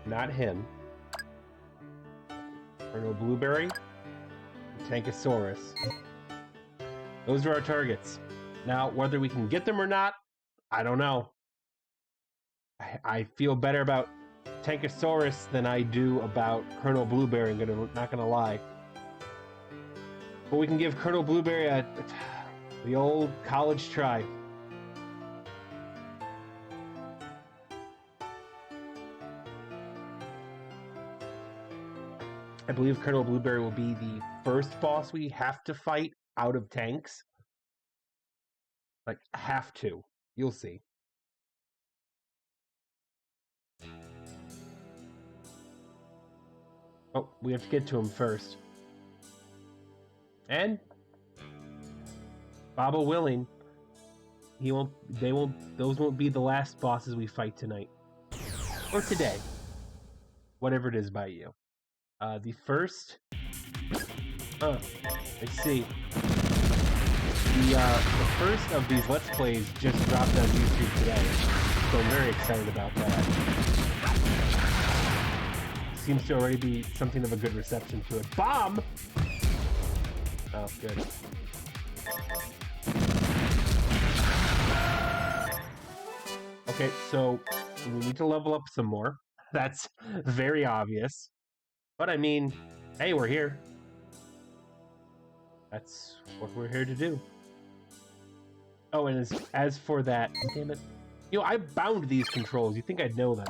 not him. Colonel Blueberry, Tankosaurus. Those are our targets. Now, whether we can get them or not, I don't know. I feel better about Tankosaurus than I do about Colonel Blueberry, not gonna lie. But we can give Colonel Blueberry the old college try. I believe Colonel Blueberry will be the first boss we have to fight out of tanks. Like, have to. You'll see. Oh, we have to get to him first. And Baba willing, those won't be the last bosses we fight tonight. Or today. Whatever it is by you. The first... let's see. The first of these Let's Plays just dropped on YouTube today, so I'm very excited about that. Seems to already be something of a good reception to it. Bomb! Oh, good. Okay, so we need to level up some more. That's very obvious. But I mean, hey, we're here. That's what we're here to do. Oh, and as for that... Damn it. You know, I bound these controls. You think I'd know them.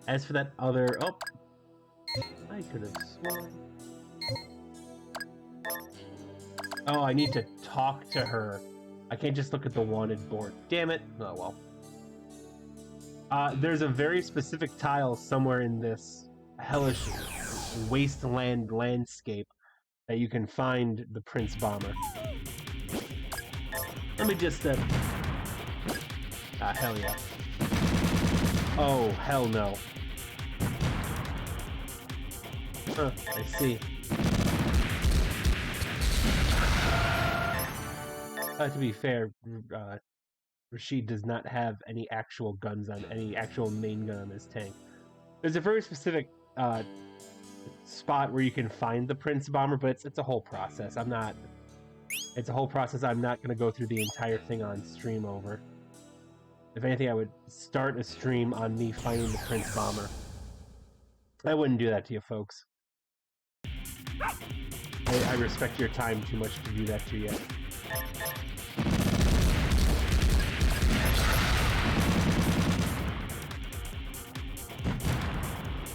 As for that other... Oh. I could have sworn... Oh, I need to talk to her. I can't just look at the wanted board. Damn it. Oh, well. There's a very specific tile somewhere in this hellish wasteland landscape that you can find the Prince Bomber. Let me just, hell yeah. Oh, hell no. Huh, I see. To be fair, Rashid does not have any actual main gun on his tank. There's a very specific, spot where you can find the Prince Bomber, but it's a whole process. It's a whole process I'm not going to go through the entire thing on stream over. If anything, I would start a stream on me finding the Prince Bomber. I wouldn't do that to you, folks. I respect your time too much to do that to you.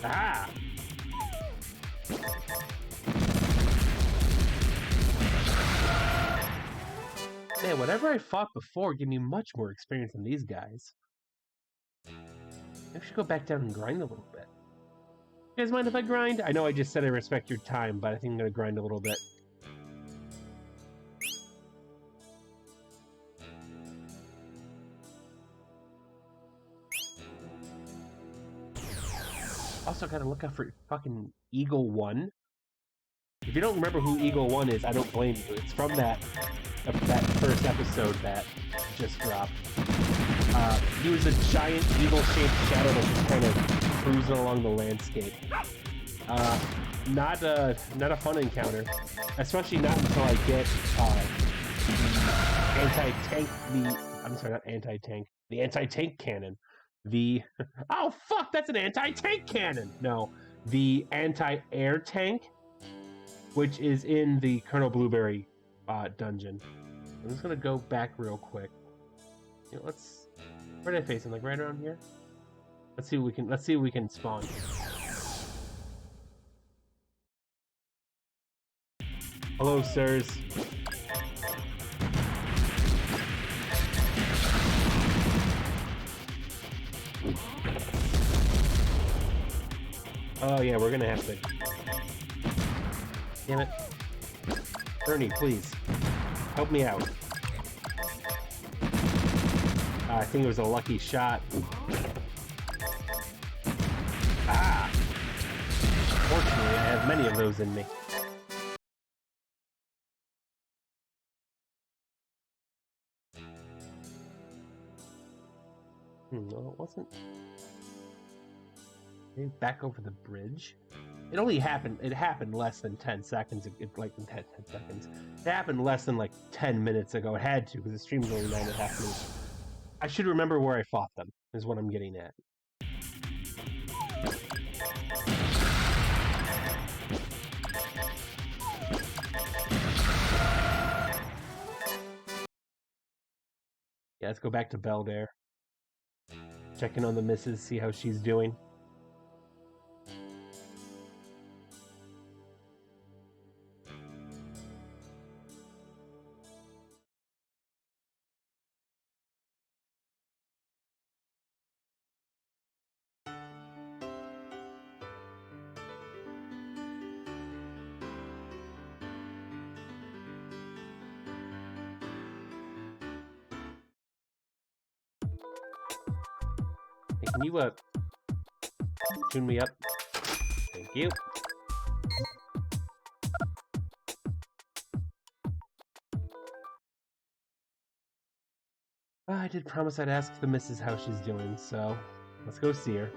Ah! Man, whatever I fought before gave me much more experience than these guys. Maybe I should go back down and grind a little bit. You guys mind if I grind? I know I just said I respect your time, but I think I'm gonna grind a little bit. Also gotta look out for fucking Eagle 1. If you don't remember who Eagle 1 is, I don't blame you. It's from that first episode that just dropped. He was a giant eagle-shaped shadow that was kind of cruising along the landscape. Not a fun encounter, especially not until I get the anti-tank cannon. Oh fuck, that's an anti-tank cannon. No, the anti-air tank, which is in the Colonel Blueberry dungeon. I'm just gonna go back real quick. You know, where did I face him? Like right around here? Let's see if we can spawn. Hello, sirs. Oh yeah, we're gonna have to... Damn it. Bernie, please. Help me out. I think it was a lucky shot. Ah! Fortunately, I have many of those in me. No, it wasn't. Maybe back over the bridge? It only happened, it happened less than 10 seconds, like 10 seconds. It happened less than like 10 minutes ago. It had to, because the stream's only 9.5 minutes. I should remember where I fought them, is what I'm getting at. Yeah, let's go back to Beldair. Checking on the missus, see how she's doing. Hey, can you, tune me up? Thank you. I did promise I'd ask the missus how she's doing, so let's go see her.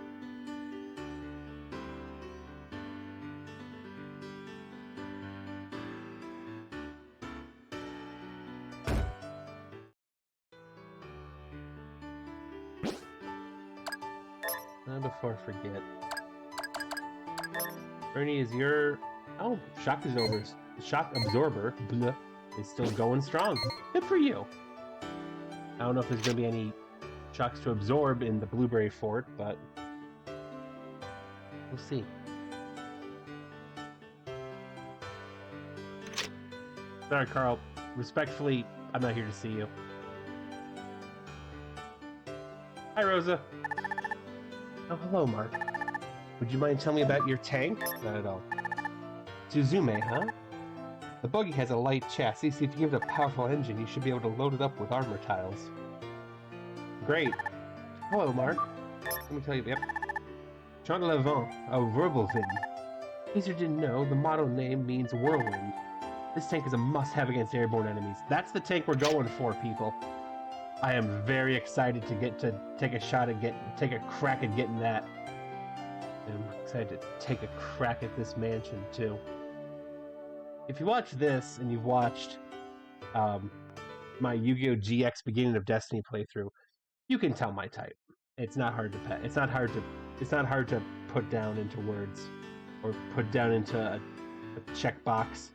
Before I forget. Ernie, is your... Oh, shock absorber blah, is still going strong. Good for you. I don't know if there's going to be any shocks to absorb in the Blueberry Fort, but we'll see. Sorry, Carl. Respectfully, I'm not here to see you. Hi, Rosa. Oh, hello, Mark. Would you mind telling me about your tank? Not at all. Suzume, huh? The buggy has a light chassis, so if you give it a powerful engine, you should be able to load it up with armor tiles. Great. Hello, Mark. Let me tell you, yep. Jean Levant, a verbal wind. In case you didn't know, the motto name means whirlwind. This tank is a must-have against airborne enemies. That's the tank we're going for, people. I am very excited to get to take a crack at getting that. I'm excited to take a crack at this mansion too. If you watch this and you've watched my Yu-Gi-Oh! GX Beginning of Destiny playthrough, you can tell my type. It's not hard to pet. It's not hard to put down into words or put down into a checkbox.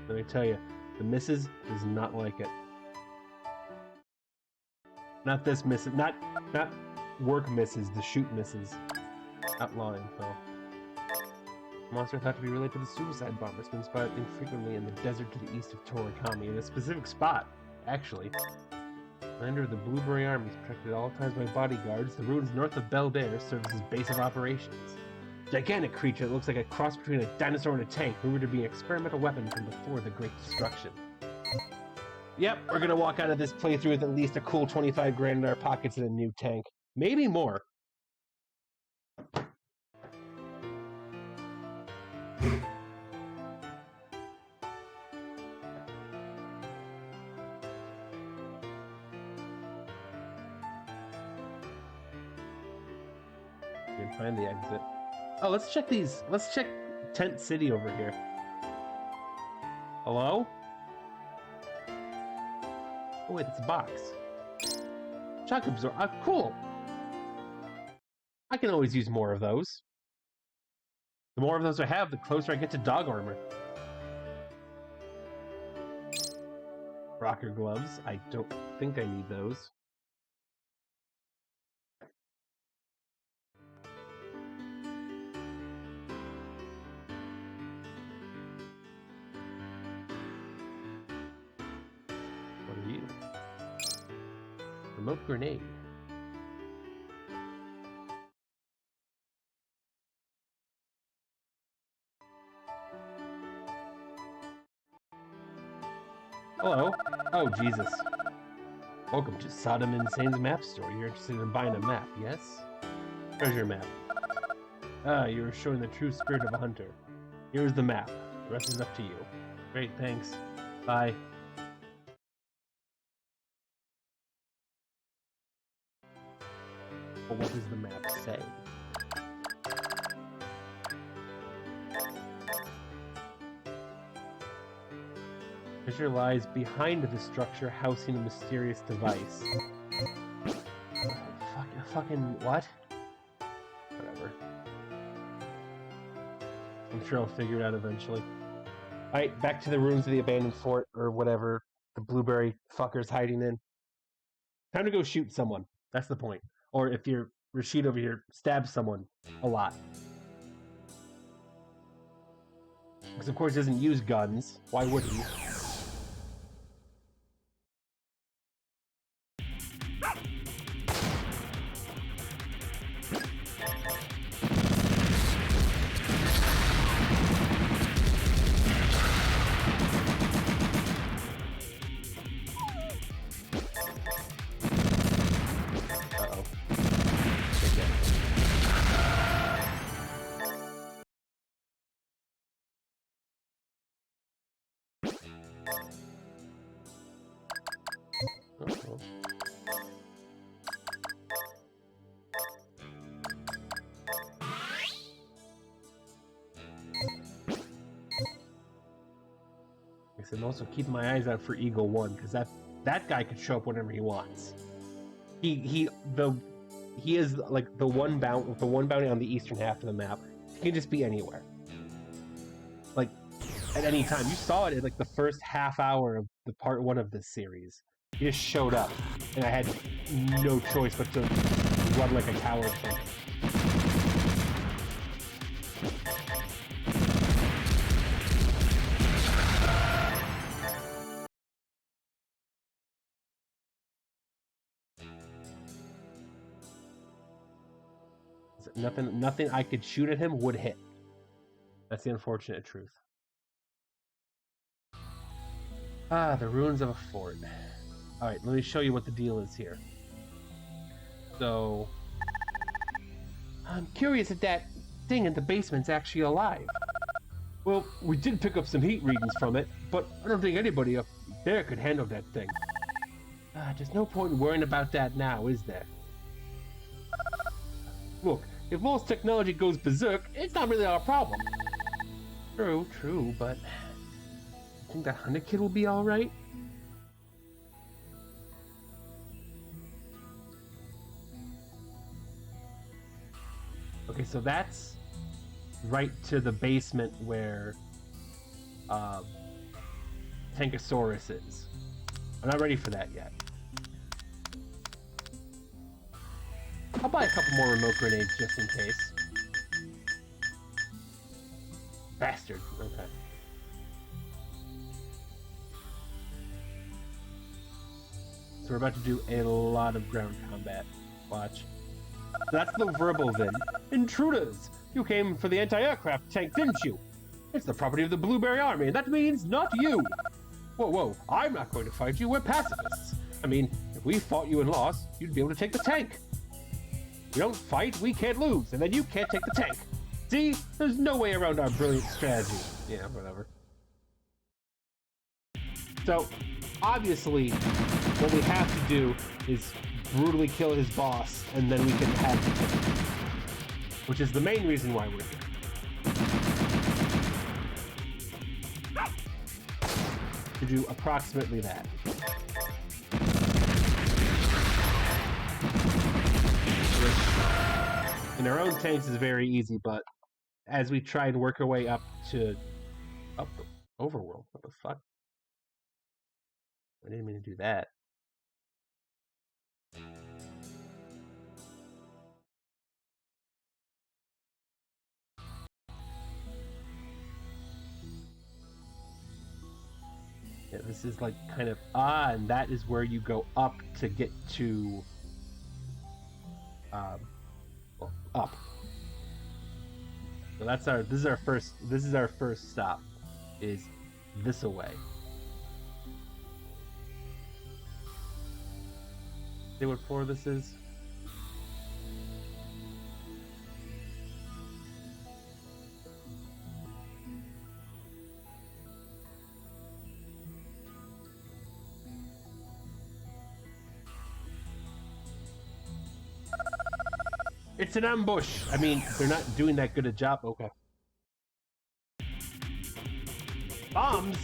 Let me tell you. The missus does not like it. Not this missus, not work missus, the shoot missus. Outlawing, though. Monster thought to be related to the suicide bomber has been spotted infrequently in the desert to the east of Torikami, in a specific spot, actually. Commander of the Blueberry Army is protected at all times by bodyguards. The ruins north of Beldair serve as his base of operations. Gigantic creature that looks like a cross between a dinosaur and a tank, rumored to be an experimental weapon from before the Great Destruction. Yep, we're gonna walk out of this playthrough with at least a cool 25 grand in our pockets and a new tank. Maybe more. You can find the exit. Oh, let's check these. Let's check Tent City over here. Hello? Oh wait, it's a box. Shock absorber. Cool. I can always use more of those. The more of those I have, the closer I get to dog armor. Rocker gloves. I don't think I need those. What are you? Remote grenade. Hello. Oh, Jesus. Welcome to Sodom Insane's map store. You're interested in buying a map, yes? Treasure map. Ah, you are showing the true spirit of a hunter. Here's the map. The rest is up to you. Great, thanks. Bye. But what does the map say? Treasure lies behind the structure housing a mysterious device. Fucking what? Whatever. I'm sure I'll figure it out eventually. Alright, back to the ruins of the abandoned fort, or whatever the blueberry fucker's hiding in. Time to go shoot someone. That's the point. Or if you're Rashid over here, stab someone a lot. Because of course he doesn't use guns. Why would he? Uh-oh. I said also keep my eyes out for Eagle 1, because that guy could show up whenever he wants. He is like the one bounty on the eastern half of the map. He can just be anywhere. Like at any time. You saw it in like the first half hour of the part 1 of this series. He just showed up, and I had no choice but to run like a coward from him. Nothing I could shoot at him would hit. That's the unfortunate truth. Ah, the ruins of a fort. Alright, let me show you what the deal is here. So, I'm curious if that thing in the basement's actually alive. Well, we did pick up some heat readings from it, but I don't think anybody up there could handle that thing. There's no point in worrying about that now, is there? Look, if Law's technology goes berserk, it's not really our problem. True, but I think that Hunter Kid will be alright? Okay, so that's right to the basement where Tankosaurus is. I'm not ready for that yet. I'll buy a couple more remote grenades just in case. Bastard. Okay. So we're about to do a lot of ground combat. Watch. That's the verbal then. Intruders! You came for the anti-aircraft tank, didn't you? It's the property of the Blueberry Army, and that means not you! Whoa, I'm not going to fight you, we're pacifists. I mean, if we fought you and lost, you'd be able to take the tank. We don't fight, we can't lose, and then you can't take the tank. See? There's no way around our brilliant strategy. Yeah, whatever. So, obviously, what we have to do is brutally kill his boss, and then we can have the tank. Which is the main reason why we're here. To do approximately that. Which, in our own tanks is very easy, but as we try and work our way up the overworld, what the fuck? I didn't mean to do that. Yeah, this is like kind of and that is where you go up to get to up. So that's this is our first stop, is this away. See what floor this is? It's an ambush. I mean, they're not doing that good a job. Okay. Bombs?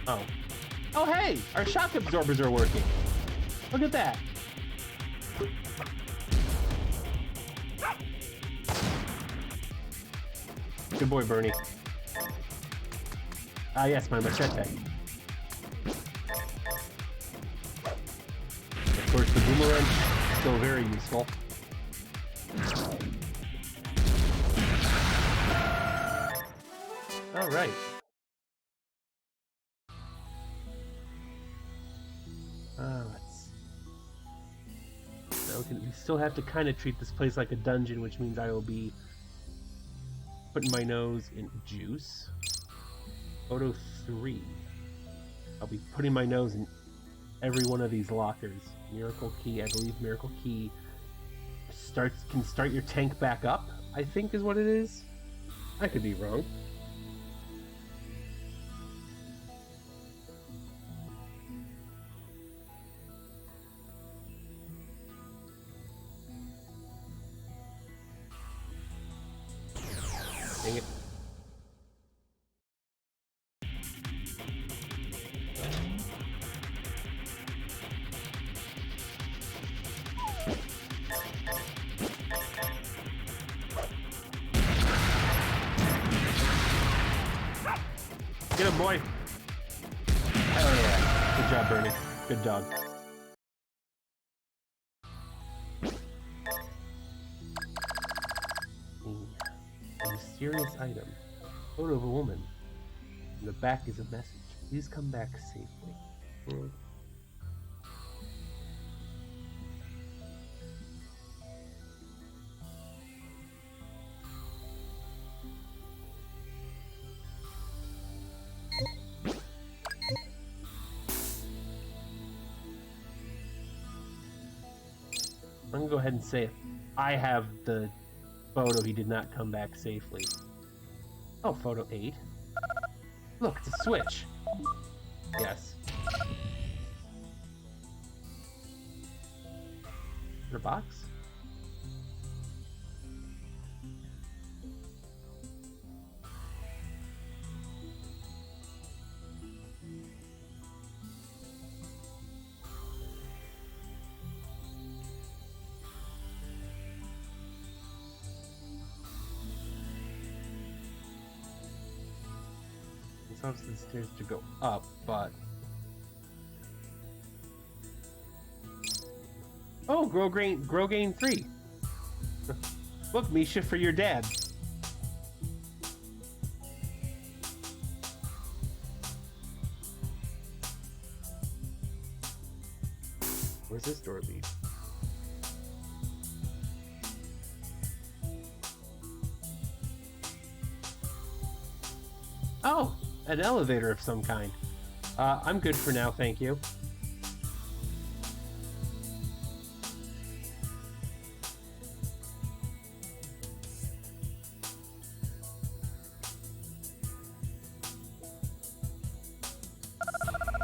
Oh. Oh, hey! Our shock absorbers are working. Look at that. Good boy, Bernie. Ah, yes, my machete. Of course, the boomerang is still very useful. All right. We still have to kind of treat this place like a dungeon, which means I will be putting my nose in juice. Photo 3. I'll be putting my nose in every one of these lockers. Miracle key, I believe miracle key can start your tank back up, I think is what it is. I could be wrong. Dang it. Get him, boy! Hell yeah. Good job, Bernie. Good dog. A mysterious item. Photo of a woman. In the back is a message. Please come back safely. I'm gonna go ahead and say it. I have the photo, he did not come back safely. Oh, photo 8. Look, it's a switch. Yes. Is there a box? The stairs to go up, but oh, grow gain 3. Look, Misha, for your dad. Where's this door lead? Oh, an elevator of some kind. I'm good for now, thank you.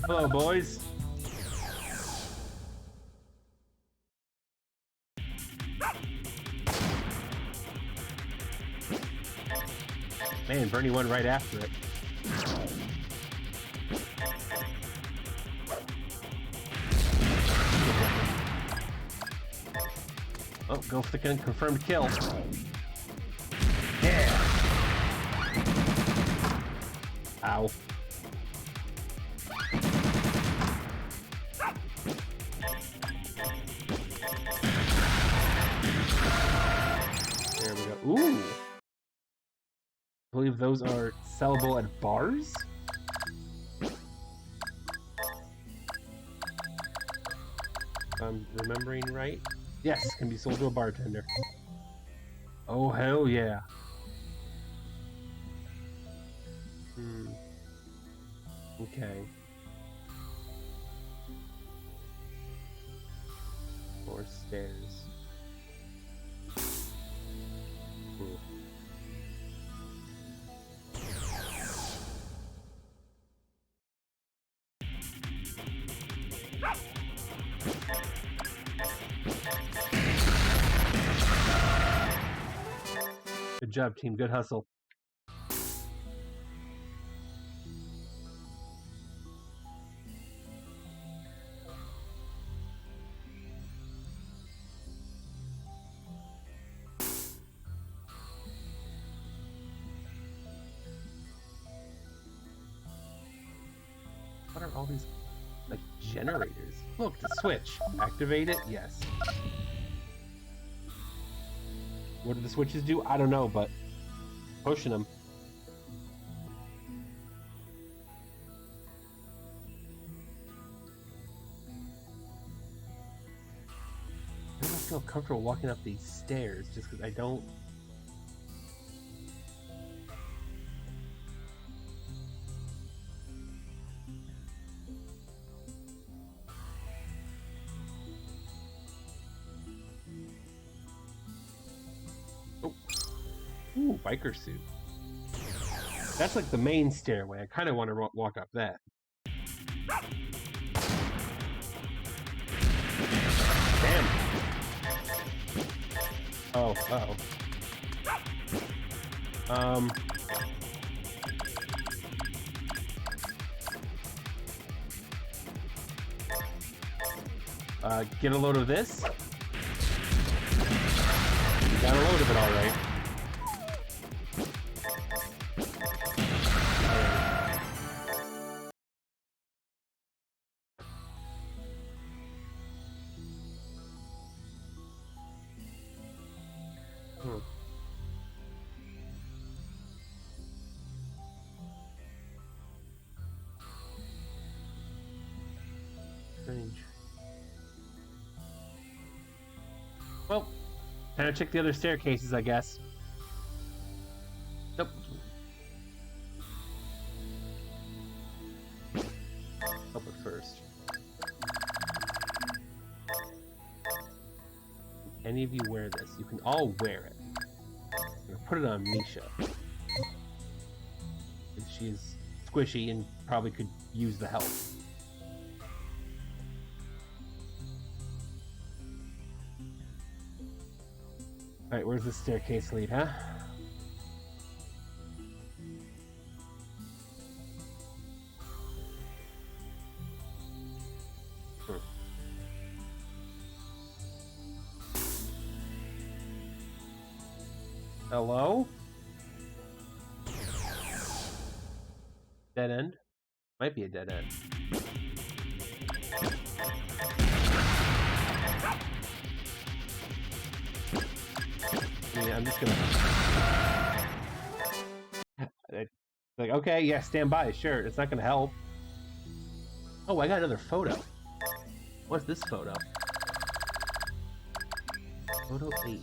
Hello, boys. Man, Bernie went right after it. Oh, go for the confirmed kill. Yeah! Ow. There we go. Ooh! I believe those are sellable at bars? If I'm remembering right. Yes, can be sold to a bartender. Oh, hell yeah. Okay. More stairs. Good job, team. Good hustle. What are all these, like, generators? Look, the switch. Activate it? Yes. What do the switches do? I don't know, but pushing them. I don't feel comfortable walking up these stairs just because I don't. Oh. Ooh, biker suit. That's like the main stairway. I kind of want to walk up that. Damn. Oh, uh-oh. Get a load of this. Got a load of it, all right. Strange. Well, time to check the other staircases, I guess. Nope. Up it first. Can any of you wear this? You can all wear it. I'm gonna put it on Misha. She is squishy and probably could use the help. Alright, where's the staircase lead, huh? Hello? Dead end? Might be a dead end. Yeah, I'm just gonna... Like, okay, yeah, stand by, sure. It's not gonna help. Oh, I got another photo. What's this photo? Photo 8.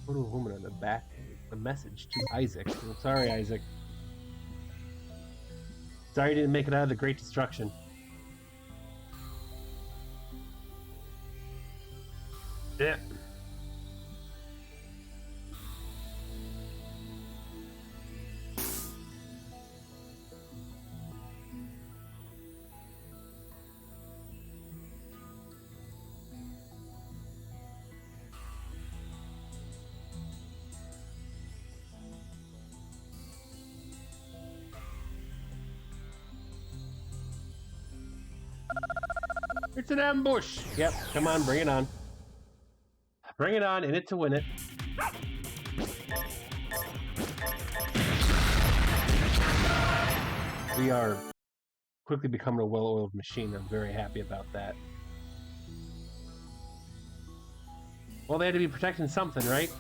Photo of a woman on the back page. A message to Isaac. I'm sorry, Isaac. Sorry you didn't make it out of the Great Destruction. Yeah. It's an ambush! Yep, come on, bring it on. Bring it on, in it to win it. We are quickly becoming a well-oiled machine. I'm very happy about that. Well, they had to be protecting something, right?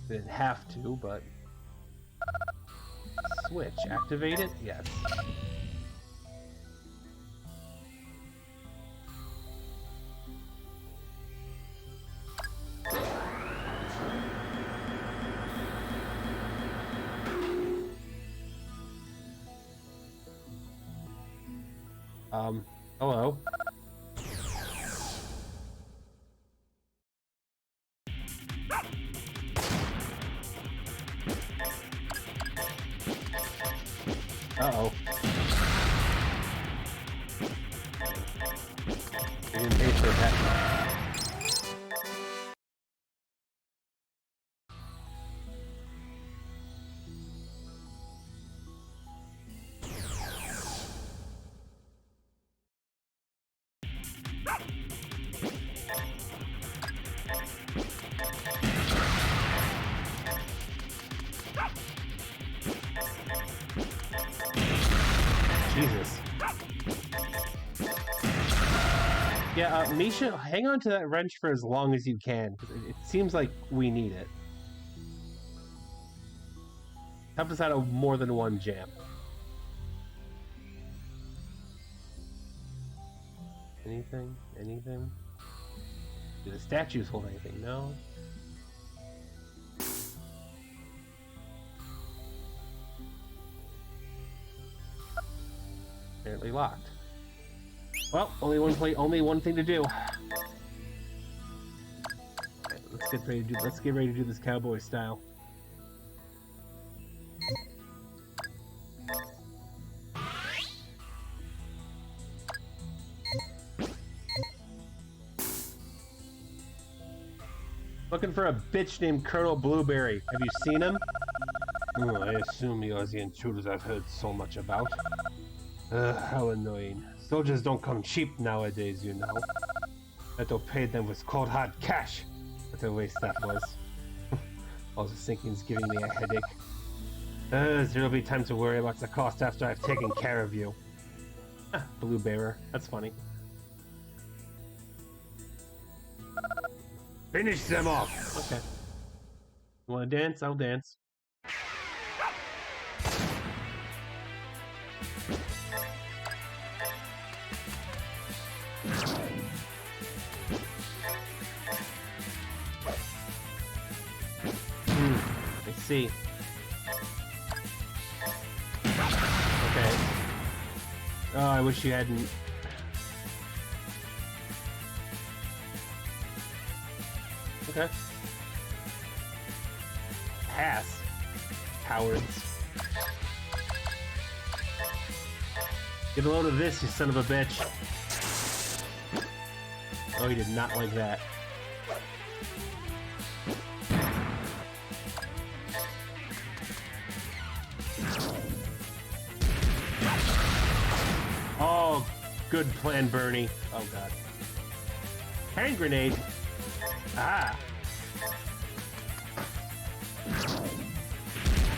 They didn't have to, but... Switch, activate it? Yes. Hello. Uh-oh. We didn't pay for that. Yeah, Misha, hang on to that wrench for as long as you can, because it seems like we need it. Help us out of more than one jam. Anything? Anything? Do the statues hold anything? No. Apparently locked. Well, only one thing to do. Right, let's get ready to do this cowboy style. Looking for a bitch named Colonel Blueberry. Have you seen him? Oh, I assume you are the intruders I've heard so much about. How annoying. Soldiers don't come cheap nowadays, you know. Leto paid them with cold hard cash. What a waste that was. All the thinking's giving me a headache. There'll be time to worry about the cost after I've taken care of you. Ah, Blue Bearer. That's funny. Finish them off! Okay. You wanna dance? I'll dance. I see. Okay. Oh, I wish you hadn't. Okay. Pass. Cowards. Get a load of this, you son of a bitch. Oh, he did not like that. Oh, good plan, Bernie. Oh, God. Hand grenade. Ah.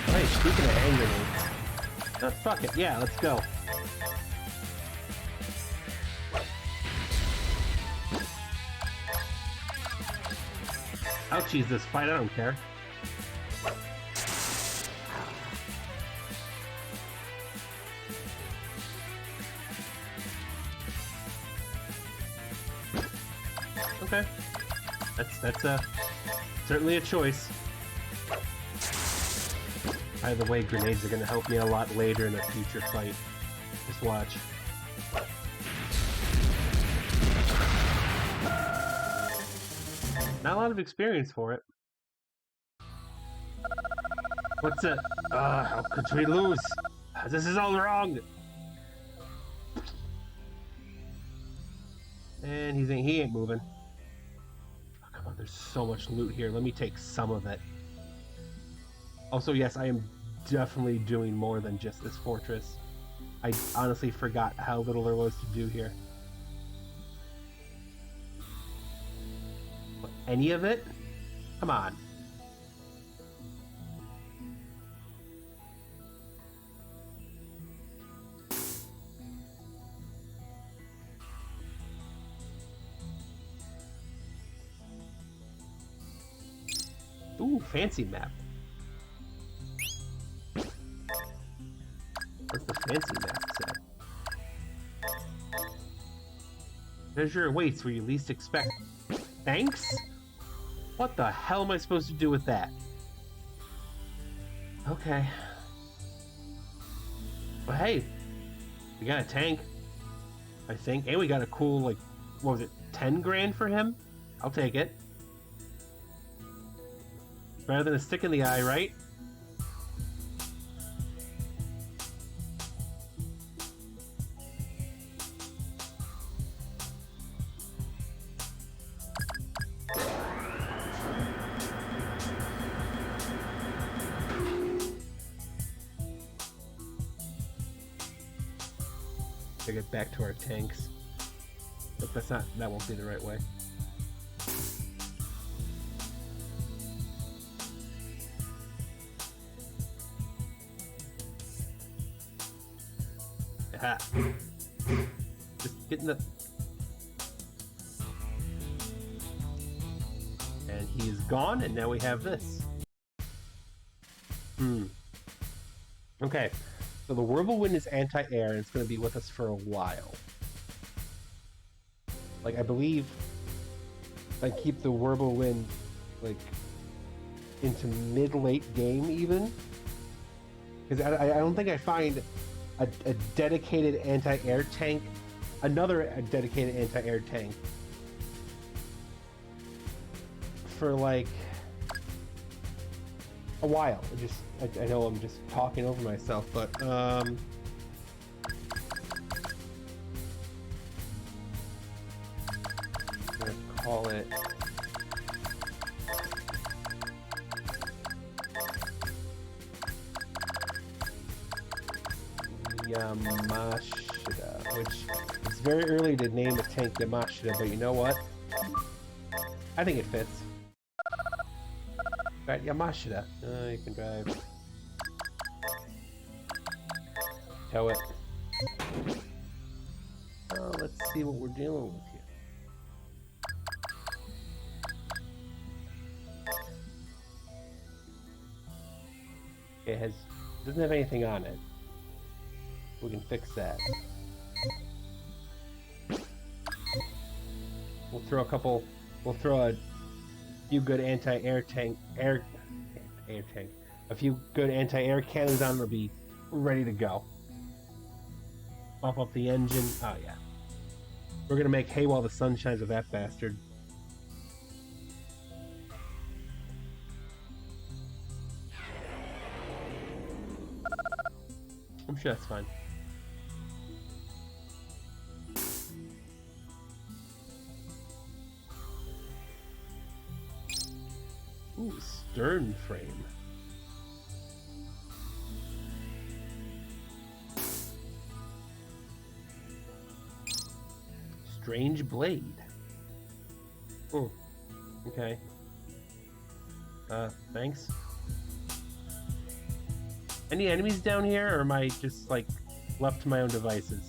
Hey, speaking of hand grenades. Oh, fuck it. Yeah, let's go. I'll cheese this fight. I don't care. Okay. That's certainly a choice. By the way, grenades are gonna help me a lot later in a future fight. Just watch. Not a lot of experience for it. What's it? How could we lose? This is all wrong! And he ain't moving. Oh, come on, there's so much loot here. Let me take some of it. Also, yes, I am definitely doing more than just this fortress. I honestly forgot how little there was to do here. What, any of it? Come on. Ooh, fancy map. What's the fancy map say? Treasure awaits where you least expect. Thanks? What the hell am I supposed to do with that? Okay. But hey, we got a tank, I think, and we got a cool, like, what was it, 10 grand for him? I'll take it. Better than a stick in the eye, right? To get back to our tanks. But that won't be the right way. Aha. Just getting the... he's gone, and now we have this. Okay, so the Whirlwind is anti-air, and it's going to be with us for a while. Like, I believe I keep the Whirlwind, like, into mid-late game, even. Because I don't think I find a dedicated anti-air tank, another dedicated anti-air tank, for, like, a while. I know I'm just talking over myself, but I'm gonna call it Yamashita, which it's very early to name a tank Yamashita, but you know what? I think it fits. Right, Yamashita. You can drive. Tow it. Let's see what we're dealing with here. It doesn't have anything on it. We can fix that. We'll throw a few good anti-air tank, a few good anti-air cannons on, will be ready to go. Pump up the engine. Oh yeah. We're gonna make hay while the sun shines with that bastard. I'm sure that's fine. Ooh, stern frame. Strange blade. Oh, okay. Thanks. Any enemies down here, or am I just, like, left to my own devices?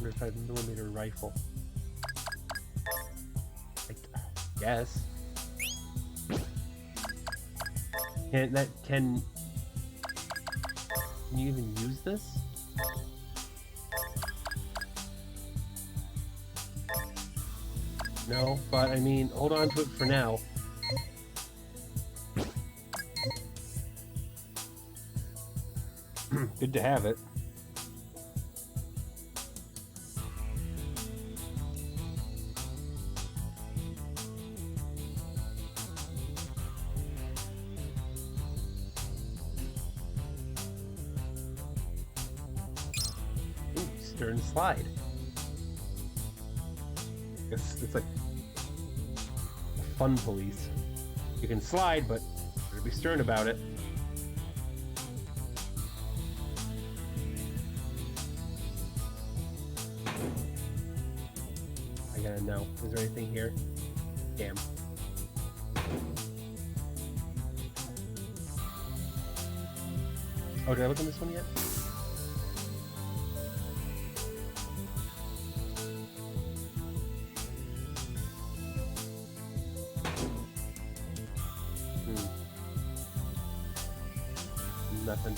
105mm rifle. I guess. Can you even use this? No, but I mean, hold on to it for now. Good to have it. Ooh, stern slide. It's like a fun police. You can slide, but better be stern about it. I gotta know. Is there anything here? Damn. Oh, did I look at this one yet? Nothing.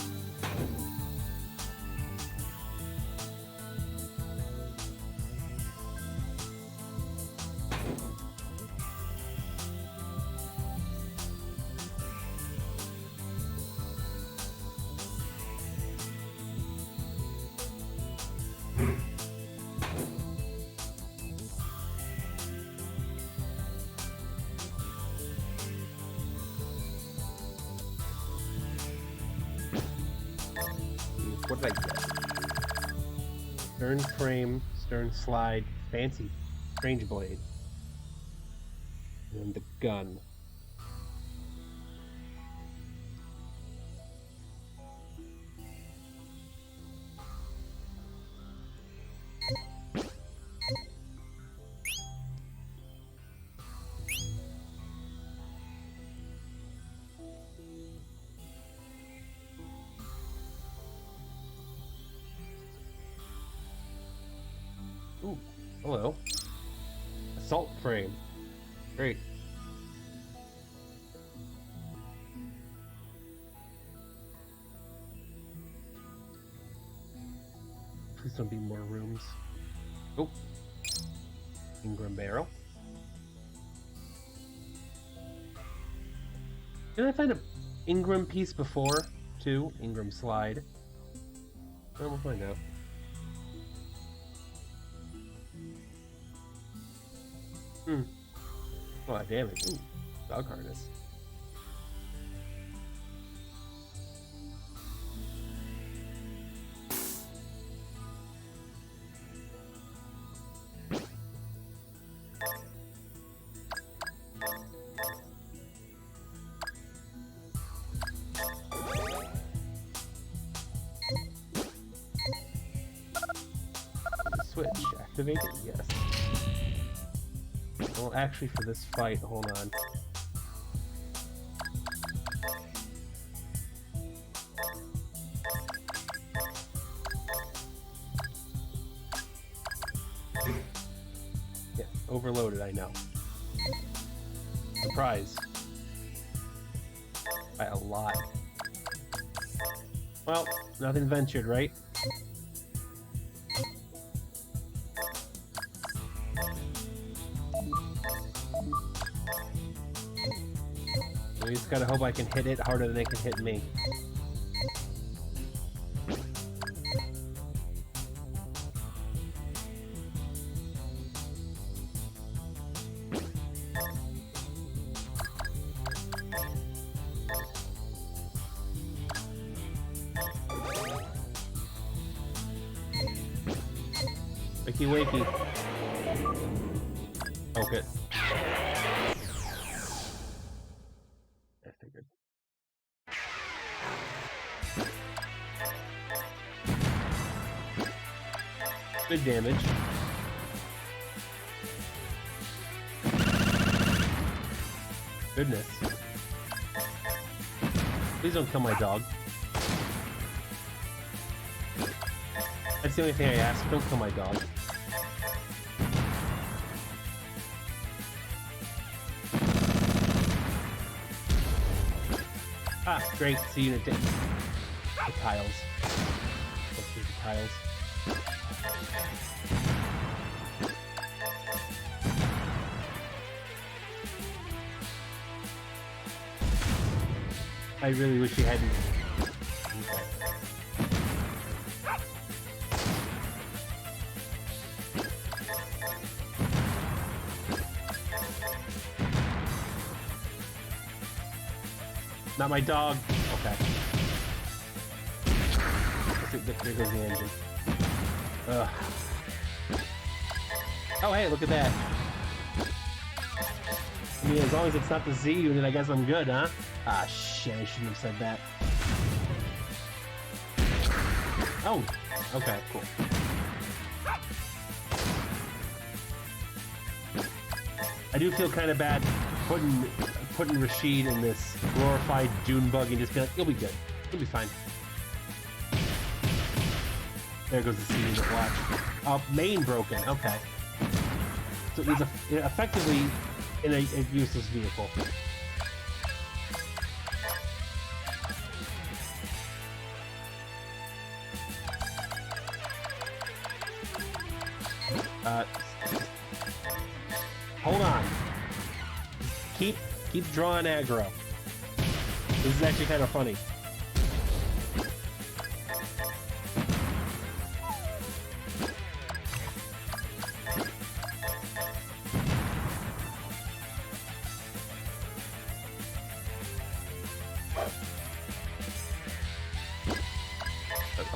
What did I get? Stern frame, stern slide, fancy strange blade. And the gun. Ooh, hello. Assault frame. Great. This will be more rooms. Oh. Ingram barrel. Didn't I find an Ingram piece before, too? Ingram slide. Well, we'll find out. Oh, damage. Ooh, dog harness. Switch. Activate it? Yes. Well, actually, for this fight, hold on. Yeah, overloaded, I know. Surprise. By a lot. Well, nothing ventured, right? We just gotta hope I can hit it harder than it can hit me. Wakey wakey. Oh, good. I figured. Good damage. Goodness. Please don't kill my dog. That's the only thing I ask. Don't kill my dog. Ah, great. See you in a day. The tiles. Let's use the tiles. I really wish you hadn't. Not my dog. Okay. There goes the engine. Ugh. Oh, hey, look at that. I mean, as long as it's not the Z unit, I guess I'm good, huh? Ah, shit, I shouldn't have said that. Oh, okay, cool. I do feel kind of bad putting Rashid in this glorified dune bug and just be like, you'll be good. You'll be fine. There goes the scene of watch. Main broken, okay. So he's effectively in a useless vehicle. Hold on. Keep drawing aggro. This is actually kind of funny.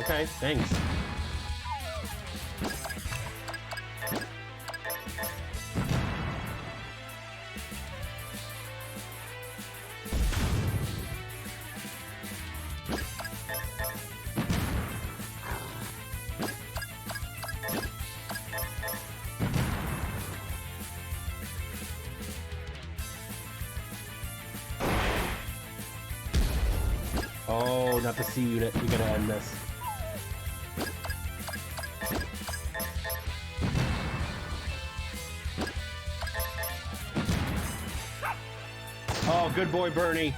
Okay, thanks. Oh, not the C unit. We gotta end this. Oh, good boy, Bernie.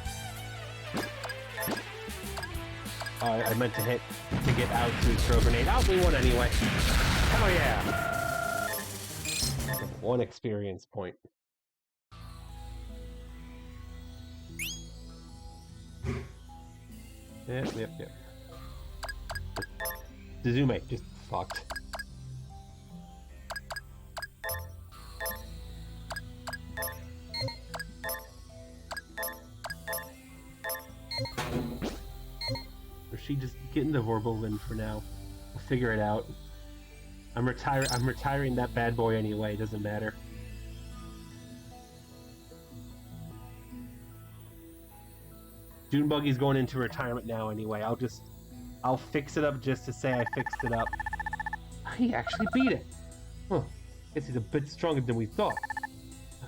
Oh, I meant to hit to get out to throw a grenade. I'll do one anyway. Hell yeah! 1 experience point. Yep. Suzume just fucked. Or she just getting the Vorboven for now. We'll figure it out. I'm retiring that bad boy anyway, doesn't matter. Dune Buggy's going into retirement now anyway. I'll fix it up just to say I fixed it up. He actually beat it. Huh. Guess he's a bit stronger than we thought.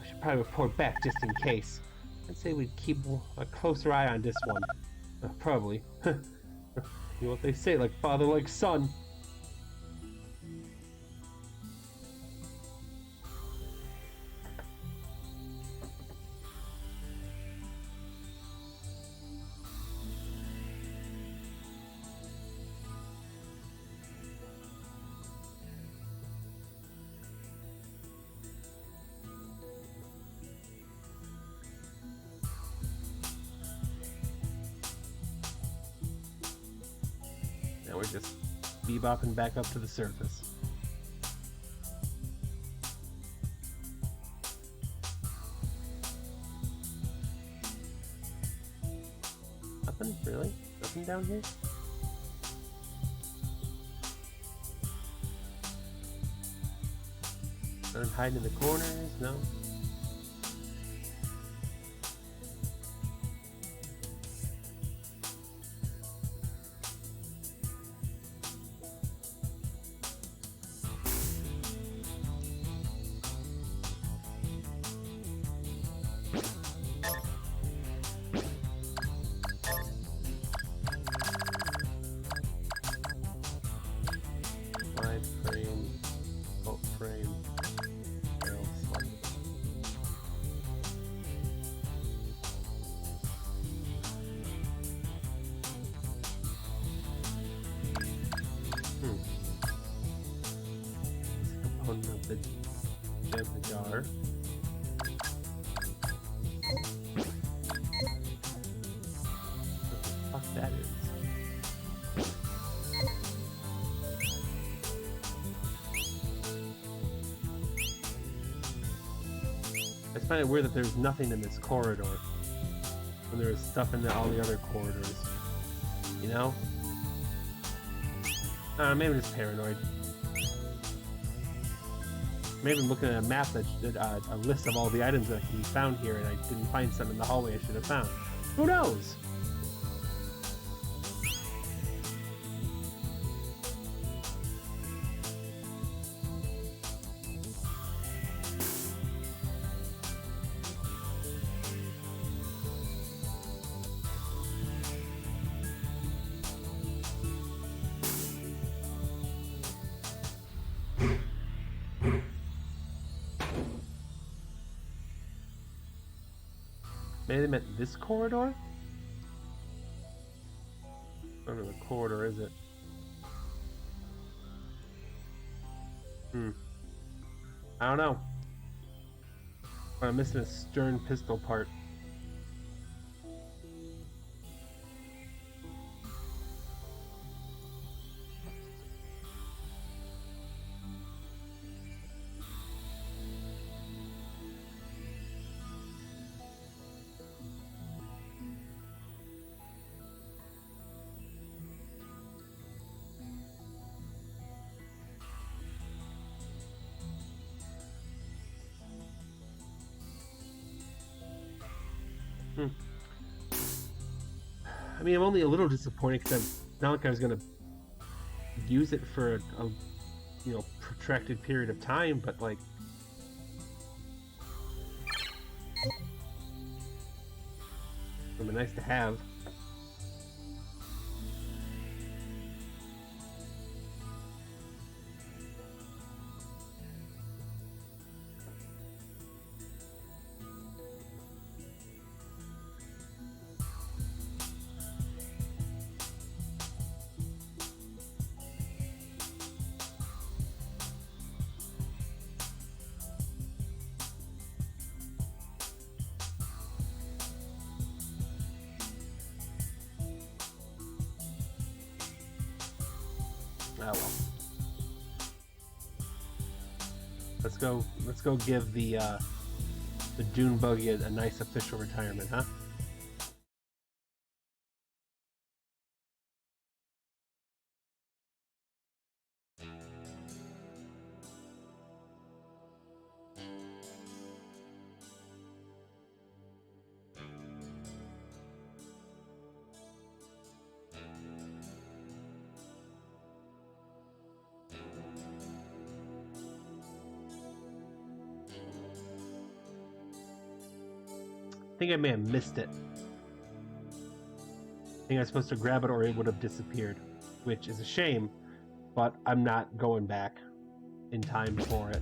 I should probably report back just in case. I'd say we'd keep a closer eye on this one. Probably. You know what they say, like father, like son. Now we're just bebopping back up to the surface. Nothing? Really? Nothing down here? Nothing hiding in the corners? No? Of the jar. What the fuck that is? I just find it weird that there's nothing in this corridor when there is stuff in all the other corridors. You know? Maybe I'm just paranoid. Maybe I'm looking at a map that did a list of all the items that can be found here, and I didn't find some in the hallway I should have found. Who knows? Maybe they meant this corridor? I don't know the corridor, is it? I don't know. I'm missing a stern pistol part. I mean, I'm only a little disappointed because it's not like I was gonna use it for a you know, protracted period of time, but like, it'd be nice to have. well. Let's go give the dune buggy a nice official retirement, huh? I think I may have missed it. I think I was supposed to grab it or it would have disappeared, which is a shame, but I'm not going back in time for it.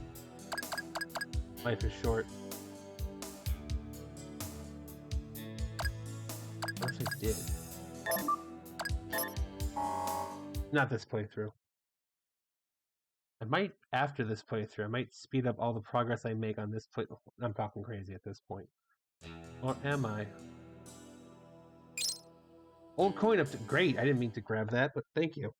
Life is short. What if I did? Not this playthrough. I might, after this playthrough, I might speed up all the progress I make on this playthrough. I'm talking crazy at this point. Or am I? Old coin up to... Great, I didn't mean to grab that, but thank you.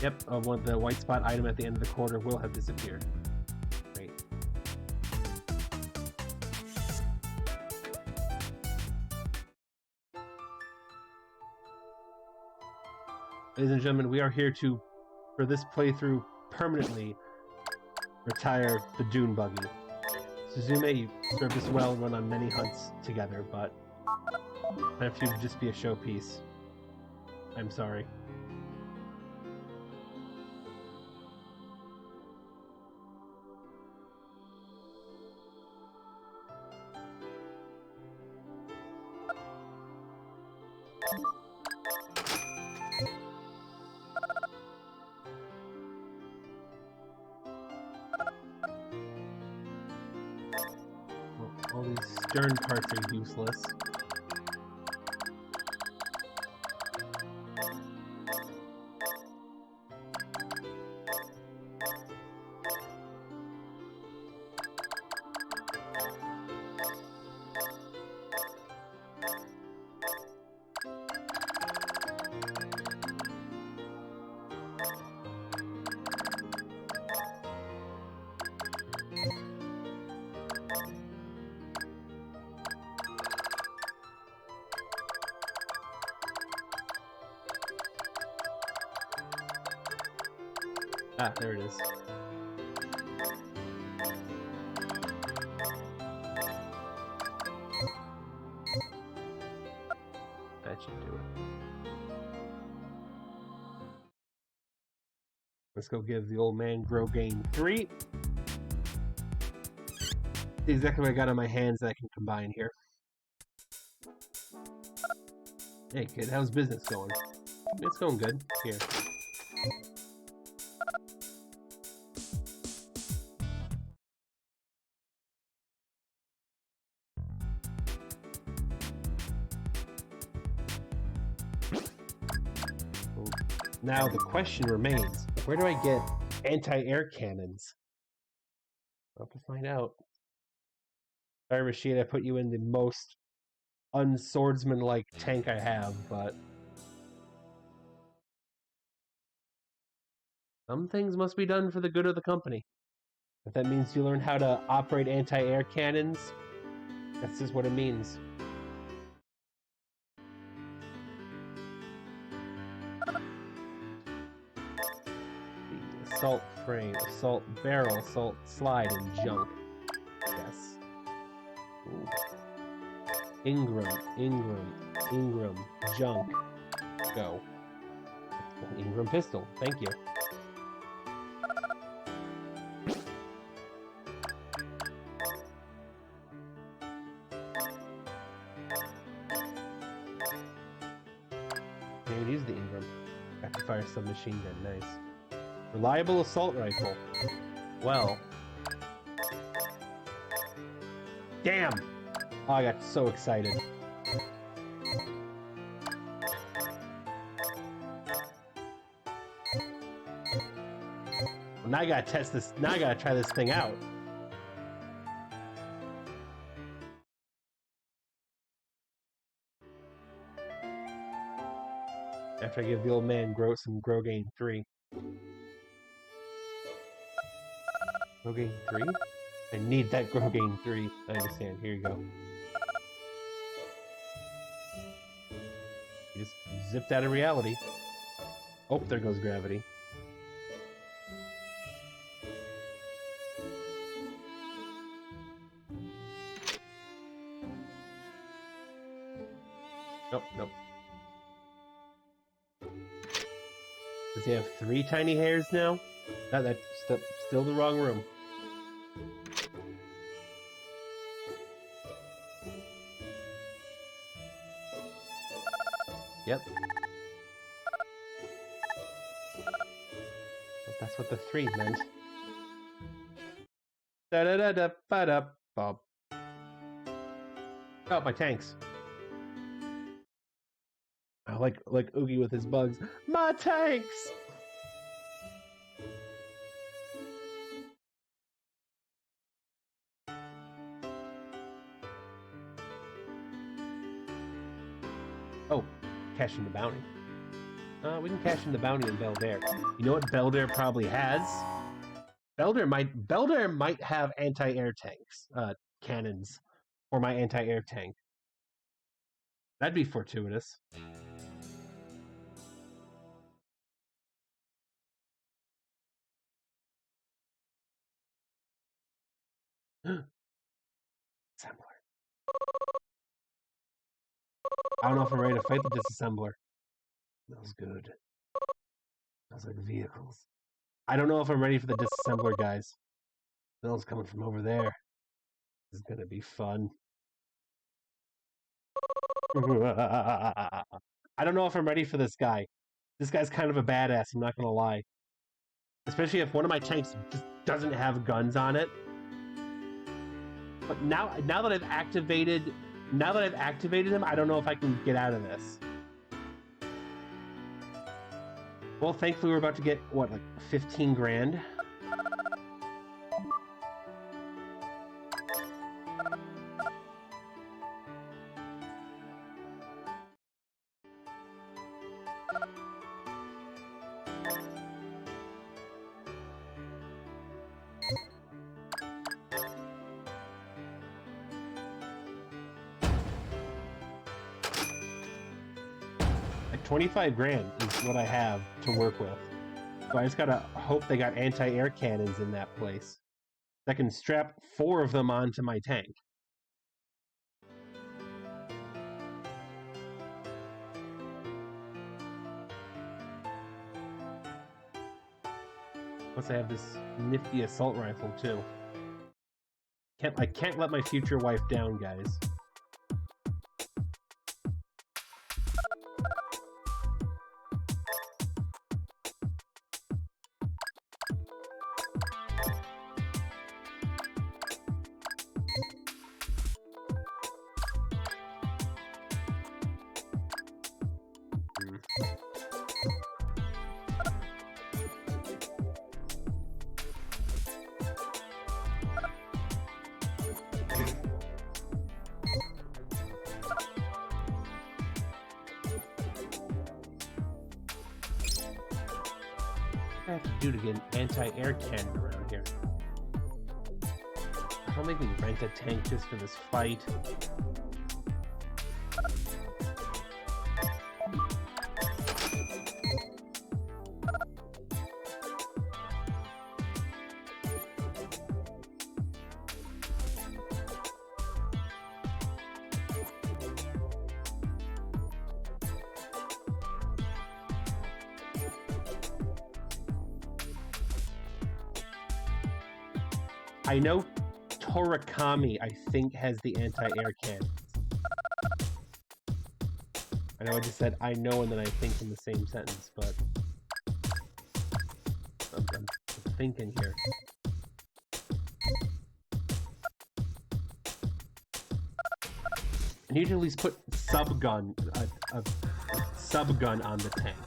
Yep, one the white spot item at the end of the quarter will have disappeared. Great. Ladies and gentlemen, we are here to, for this playthrough, permanently retire the dune buggy. Suzume, you served us well and went on many hunts together, but time for you to just be a showpiece. I'm sorry. All these stern parts are useless. Ah, there it is. That should do it. Let's go give the old man Grow Game 3. Exactly what I got on my hands that I can combine here. Hey kid, how's business going? It's going good. Here. Now the question remains, where do I get anti-air cannons? I'll have to find out. Sorry, Rashid, I put you in the most unswordsman-like tank I have, but some things must be done for the good of the company. If that means you learn how to operate anti-air cannons, that's just what it means. Assault frame, assault barrel, assault slide, and junk. Yes. Ooh. Ingram, junk. Go. Ingram pistol, thank you. Maybe use the Ingram. Rapid fire submachine gun, nice. Reliable assault rifle. Well. Damn! Oh, I got so excited. Well, now I gotta test this. Now I gotta try this thing out. After I give the old man some Grogane 3. Grogane 3? I need that Grogane 3. I understand. Here you go. You just zipped out of reality. Oh, there goes gravity. Nope, nope. Does he have 3 tiny hairs now? No, that's still the wrong room. Yep. But that's what the 3 meant. Da da da da ba da bob. Oh, my tanks. I like Oogie with his bugs. My tanks! Oh, cash in the bounty. We can cash in the bounty in Beldair. You know what Beldair probably has? Beldair might have anti-air tanks, cannons, for my anti-air tank. That'd be fortuitous. Assembler. I don't know if I'm ready to fight the disassembler. Smells good. Smells like vehicles. I don't know if I'm ready for the disassembler, guys. Smells coming from over there. This is gonna be fun. I don't know if I'm ready for this guy. This guy's kind of a badass, I'm not gonna lie. Especially if one of my tanks just doesn't have guns on it. But now that I've activated him, I don't know if I can get out of this. Well, thankfully we're about to get, what, like 15 grand? Like 25 grand is what I have to work with. So I just gotta hope they got anti-air cannons in that place. I can strap 4 of them onto my tank. Plus I have this nifty assault rifle too. I can't let my future wife down, guys. I have to do to get an anti-air cannon around here? I don't think we rent a tank just for this fight. I know Torakami, I think, has the anti-air cannons. I know I just said I know and then I think in the same sentence, but I'm thinking here. I need to at least put a sub-gun on the tank.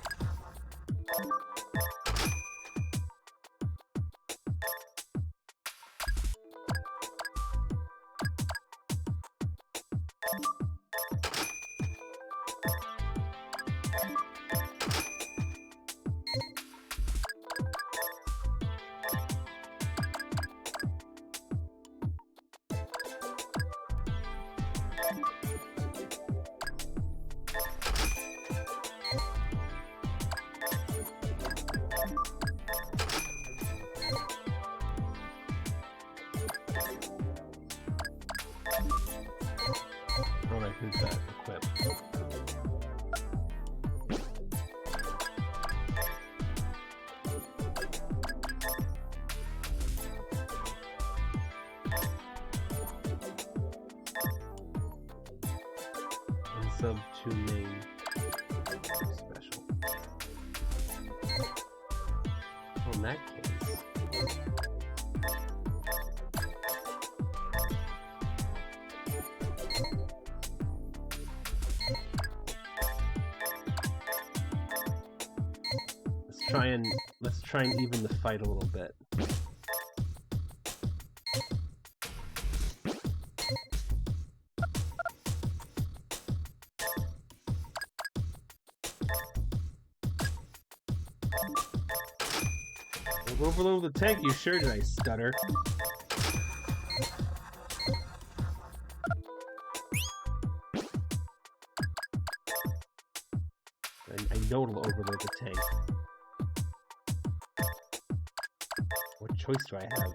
sub to main special. Well, in that case... Let's try and even the fight a little bit. Overload the tank, you sure did I stutter? I know it'll overload the tank. What choice do I have?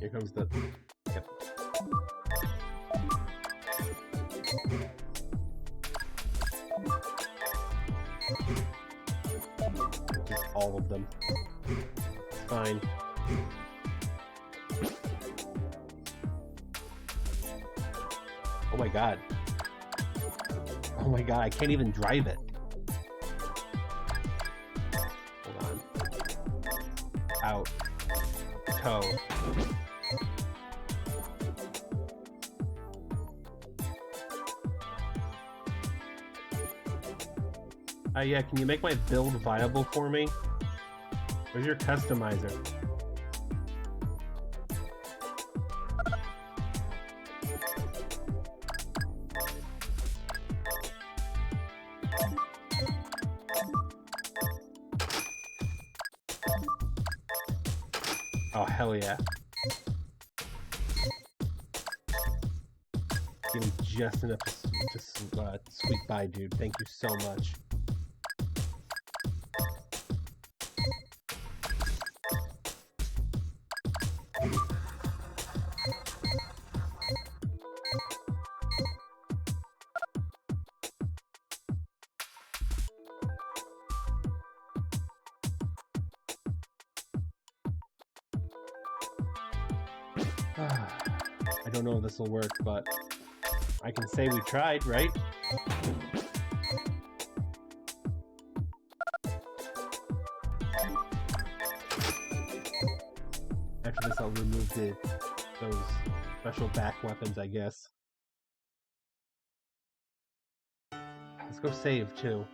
Here comes the... Yep. Just all of them. It's fine. Oh my god. Oh my god, I can't even drive it. Hold on. Out. Toe. Yeah, can you make my build viable for me? Where's your customizer? Oh, hell yeah. Give me just enough to squeak by, dude. Thank you so much. I don't know if this will work, but I can say we tried, right? After this, I'll remove those special back weapons, I guess. Let's go save, too.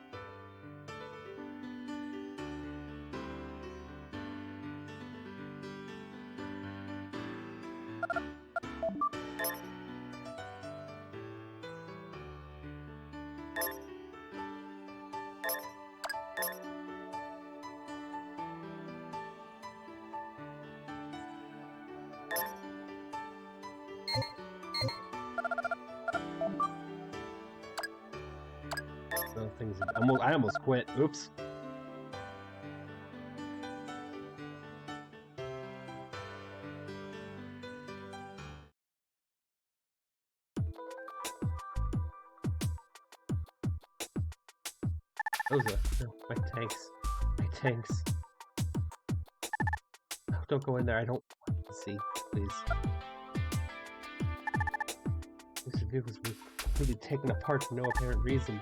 I almost quit. Oops. Those are my tanks. My tanks. Oh, don't go in there. I don't want to see, please. These vehicles were completely taken apart for no apparent reason.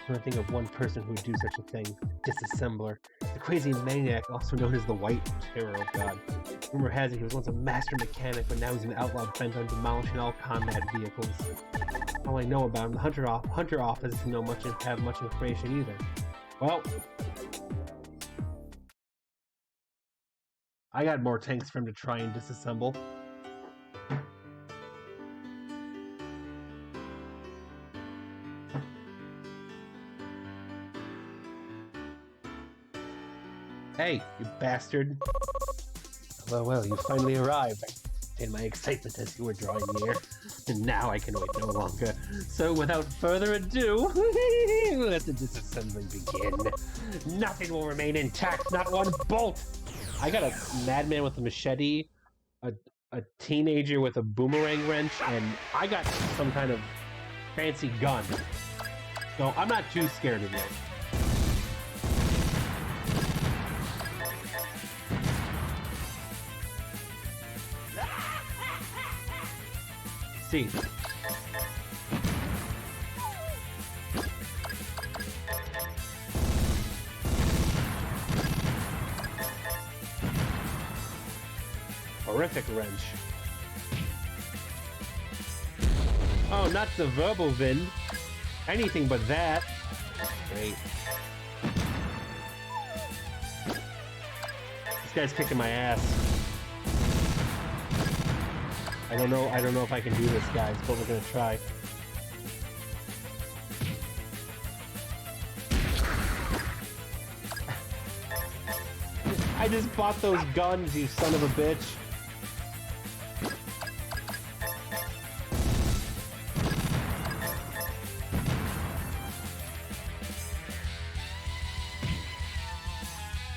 I think of one person who would do such a thing. Disassembler. The crazy maniac, also known as the White Terror, oh god. Rumor has it he was once a master mechanic, but now he's an outlaw bent on demolishing all combat vehicles. All I know about him, the Hunter office doesn't know much and have much information either. Well, I got more tanks for him to try and disassemble. Hey, you bastard. Well, you finally arrived. In my excitement as you were drawing near. And now I can wait no longer. So without further ado, let the disassembling begin. Nothing will remain intact, not one bolt. I got a madman with a machete, a teenager with a boomerang wrench, and I got some kind of fancy gun. So I'm not too scared of you. see. Horrific wrench. Oh, not the verbal Vin. Anything but that. Great. This guy's kicking my ass. I don't know if I can do this, guys, but we're gonna try. I just bought those guns, you son of a bitch.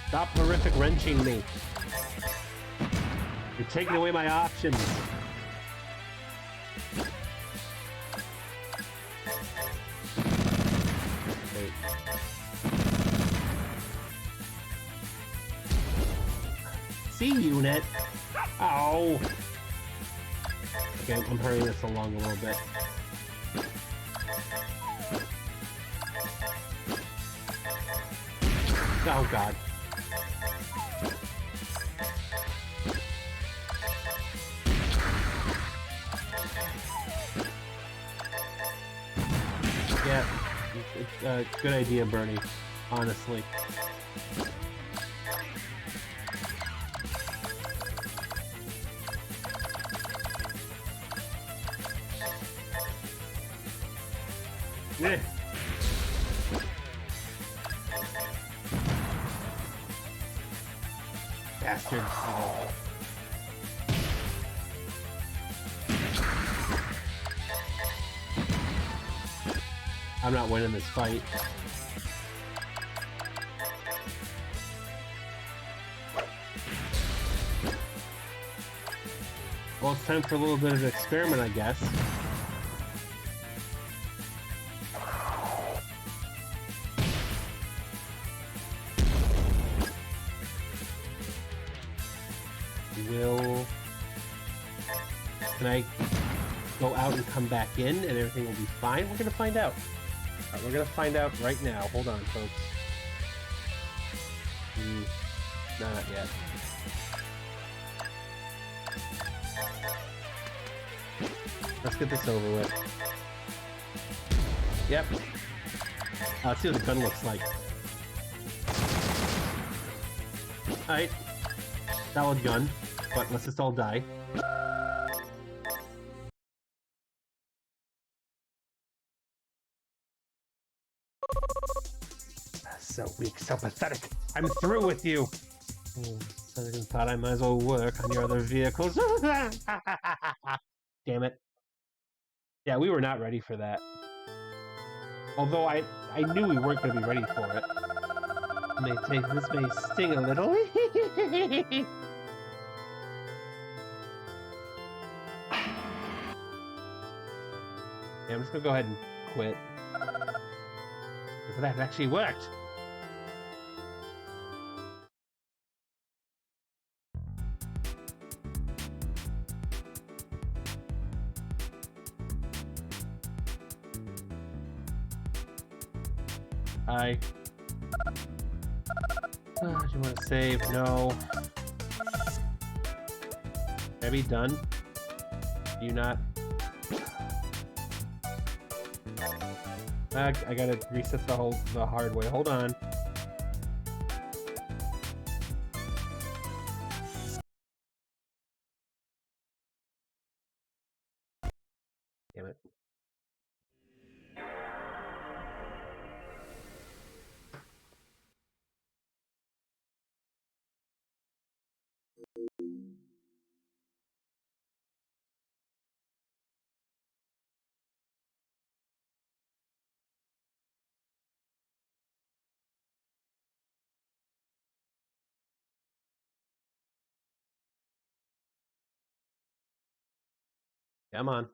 Stop horrific wrenching me. You're taking away my options. Wait. C unit. Ow. Okay, I'm hurrying this along a little bit. Oh god. Yeah, it's a good idea, Bernie, honestly. Eh. Bastard. Oh. I'm not winning this fight. Well, it's time for a little bit of an experiment, I guess. Can I go out and come back in and everything will be fine? We're gonna find out. We're gonna find out right now. Hold on, folks. No, not yet. Let's get this over with. Yep. Let's see what the gun looks like. Alright. Solid gun, but let's just all die. So weak, so pathetic. I'm through with you. So I thought I might as well work on your other vehicles. Damn it. Yeah, we were not ready for that. Although I knew we weren't going to be ready for it. This may sting a little. Yeah, I'm just going to go ahead and quit. Because that actually worked. Hi. Do you want to save? No. Can I be done? Do you not? I gotta reset the hard way. Hold on. Damn it. Come on.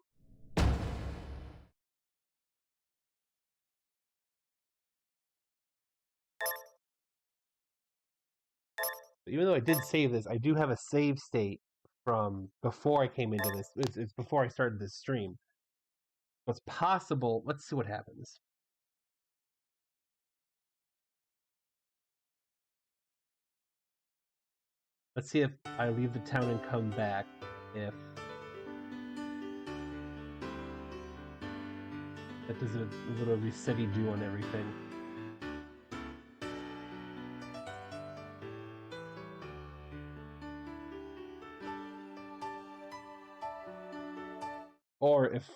Even though I did save this, I do have a save state from before I came into this. It's before I started this stream. What's possible? Let's see what happens. Let's see if I leave the town and come back. If that does a little resetty do on everything. Or if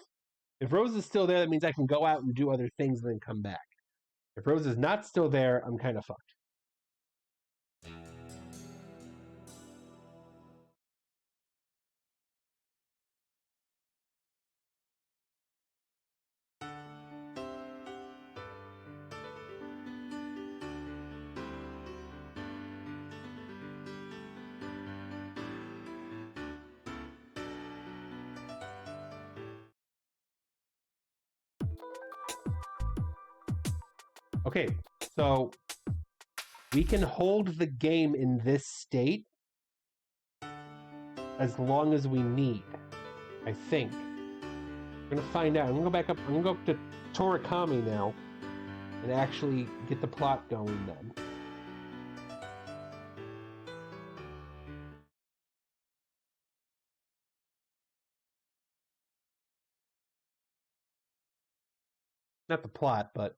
Rose is still there, that means I can go out and do other things and then come back. If Rose is not still there, I'm kind of fucked. Okay, so we can hold the game in this state as long as we need, I think. I'm gonna find out. I'm gonna go back up. I'm gonna go up to Torakami now and actually get the plot going then. Not the plot, but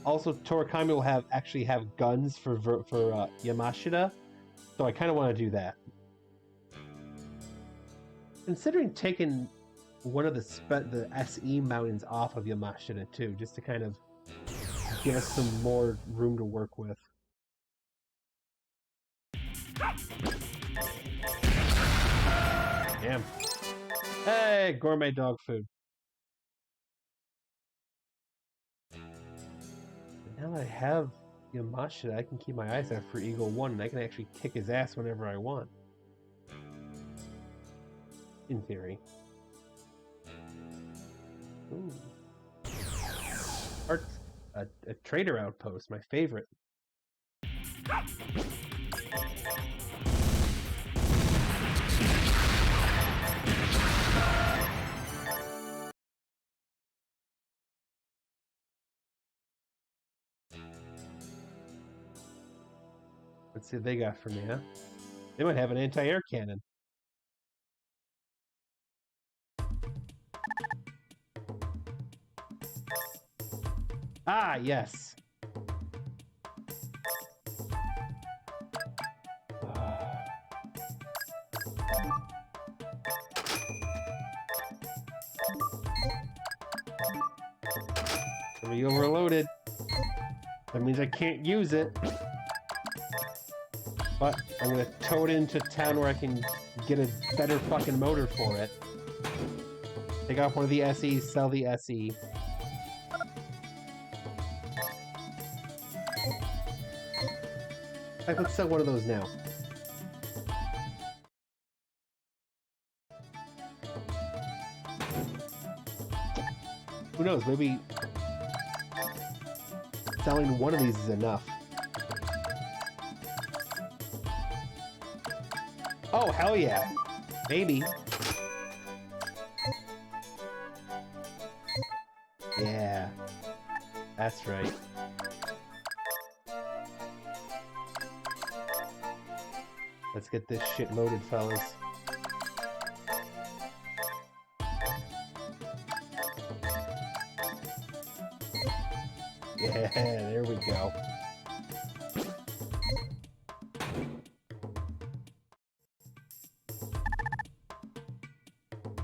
also Torakami will actually have guns for Yamashita, so I kind of want to do that. Considering taking one of the SE mountains off of Yamashita too, just to kind of give us some more room to work with. Damn. Hey, gourmet dog food. Now that I have Yamashita, I can keep my eyes out for Eagle 1, and I can actually kick his ass whenever I want. In theory. Ooh. A trader outpost, my favorite. Let's see what they got for me, huh? They might have an anti-air cannon. Ah, yes. We overloaded. That means I can't use it. But I'm gonna tow it into town where I can get a better fucking motor for it. Take off one of the SEs, sell the SE. In fact, let's sell one of those now. Who knows, maybe selling one of these is enough. Oh, hell yeah. Maybe. Yeah. That's right. Let's get this shit loaded, fellas. Yeah, there we go.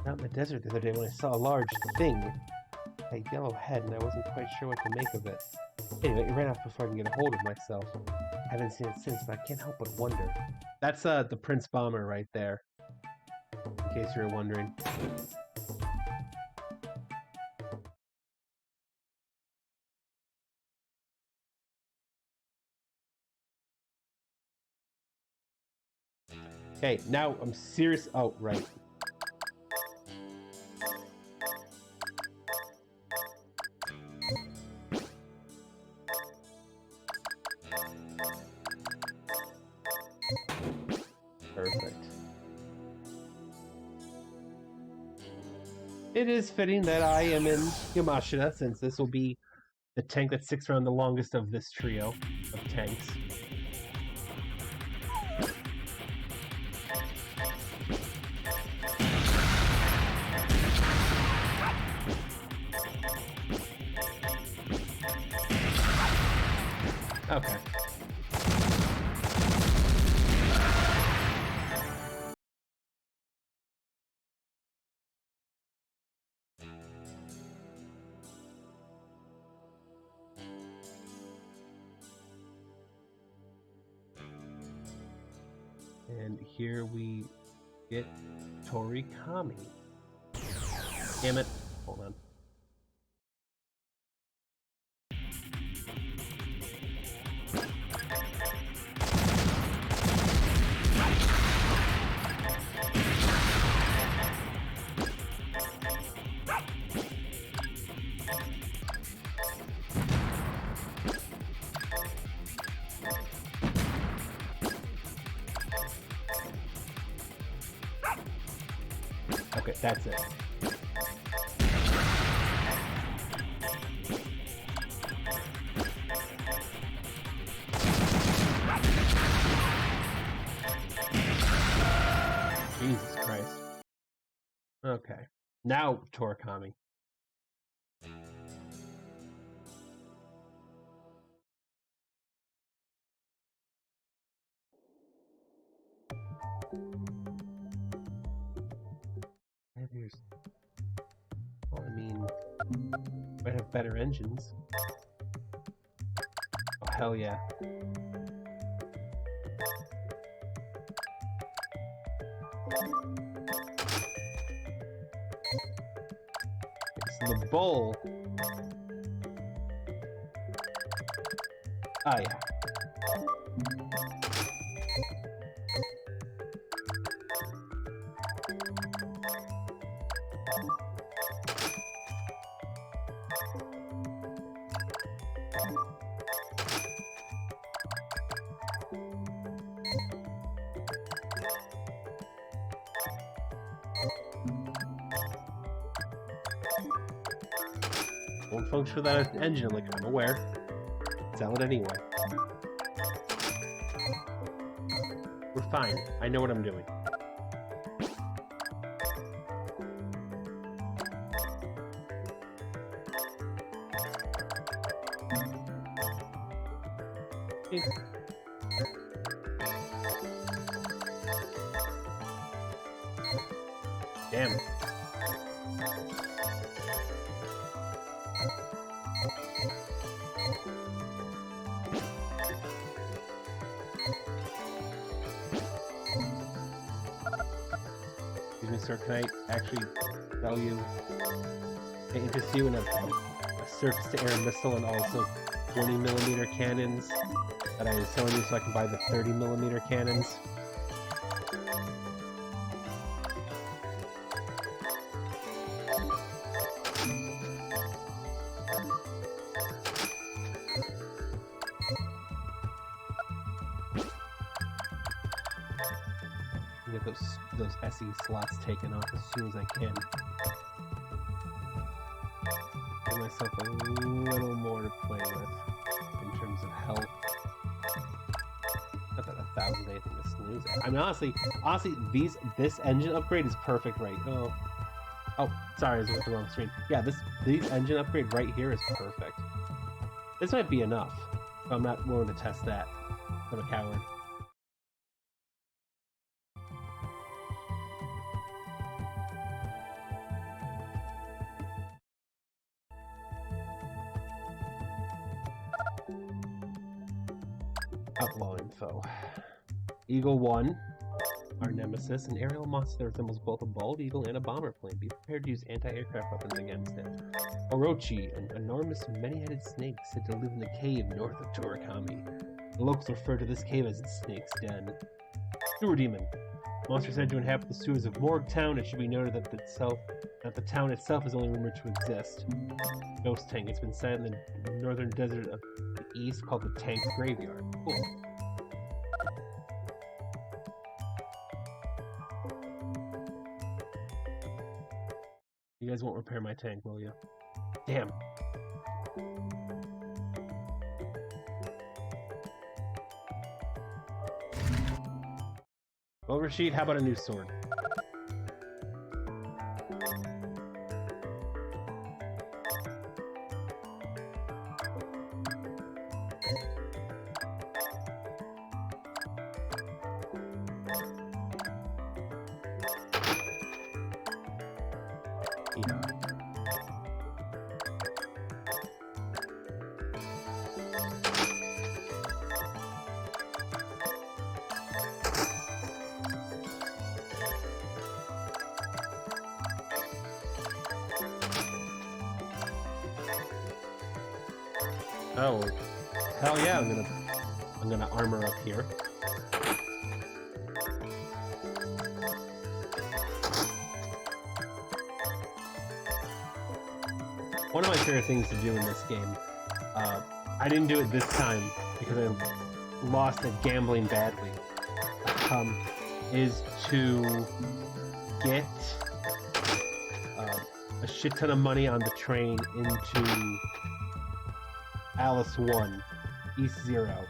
Out in the desert the other day when I saw a large thing. A yellow head, and I wasn't quite sure what to make of it. Anyway, it ran off before I can get a hold of myself. I haven't seen it since, but I can't help but wonder. That's the Prince Bomber right there. In case you were wondering. Okay, now I'm serious. Oh, right. Perfect. It is fitting that I am in Yamashita, since this will be the tank that sticks around the longest of this trio of tanks. Okay. And here we get Torikami. Damn it. Hold on. Okay, that's it. Jesus Christ. Okay. Now Torikami. Well, I mean, might have better engines. Oh, hell yeah. So the bowl. Oh, yeah. Won't function without an engine, like I'm aware. Sell it anyway. We're fine. I know what I'm doing. Thanks. Damn. Excuse me, sir, can I actually tell you, I interest you in a surface-to-air missile and also 20mm cannons that I was selling you so I can buy the 30mm cannons? Get those SE slots taken off as soon as I can. Give myself a little more to play with in terms of health. Not that 1,000 is anything to snooze at. I mean, honestly, this engine upgrade is perfect right. Oh, sorry, I was with the wrong screen. Yeah, these engine upgrade right here is perfect. This might be enough, but I'm not willing to test that. I'm a coward. Outlaw info. Eagle 1, our nemesis, an aerial monster that resembles both a bald eagle and a bomber plane. Be prepared to use anti-aircraft weapons against it. Orochi, an enormous many-headed snake said to live in the cave north of Torikami. The locals refer to this cave as the Snake's Den. Sewer Demon. Monster said to inhabit the sewers of Morgtown. It should be noted that the town itself is only rumored to exist. Ghost Tank. It's been set in the northern desert of the east called the Tank Graveyard. Cool. You guys won't repair my tank, will you? Damn. Well, Rashid, how about a new sword? Yeah. Oh, hell yeah! I'm gonna armor up here. One of my favorite things to do in this game, I didn't do it this time because I lost at gambling badly, is to get a shit ton of money on the train into Alice 1, East 0.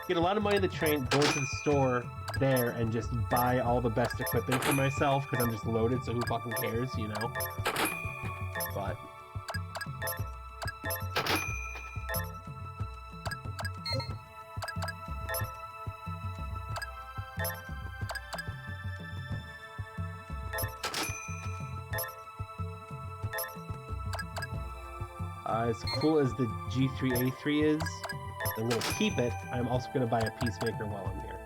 Get a lot of money on the train, go to the store there, and just buy all the best equipment for myself, because I'm just loaded, so who fucking cares, you know? But... as cool as the G3A3 is, I'm going to keep it. I'm also going to buy a Peacemaker while I'm here.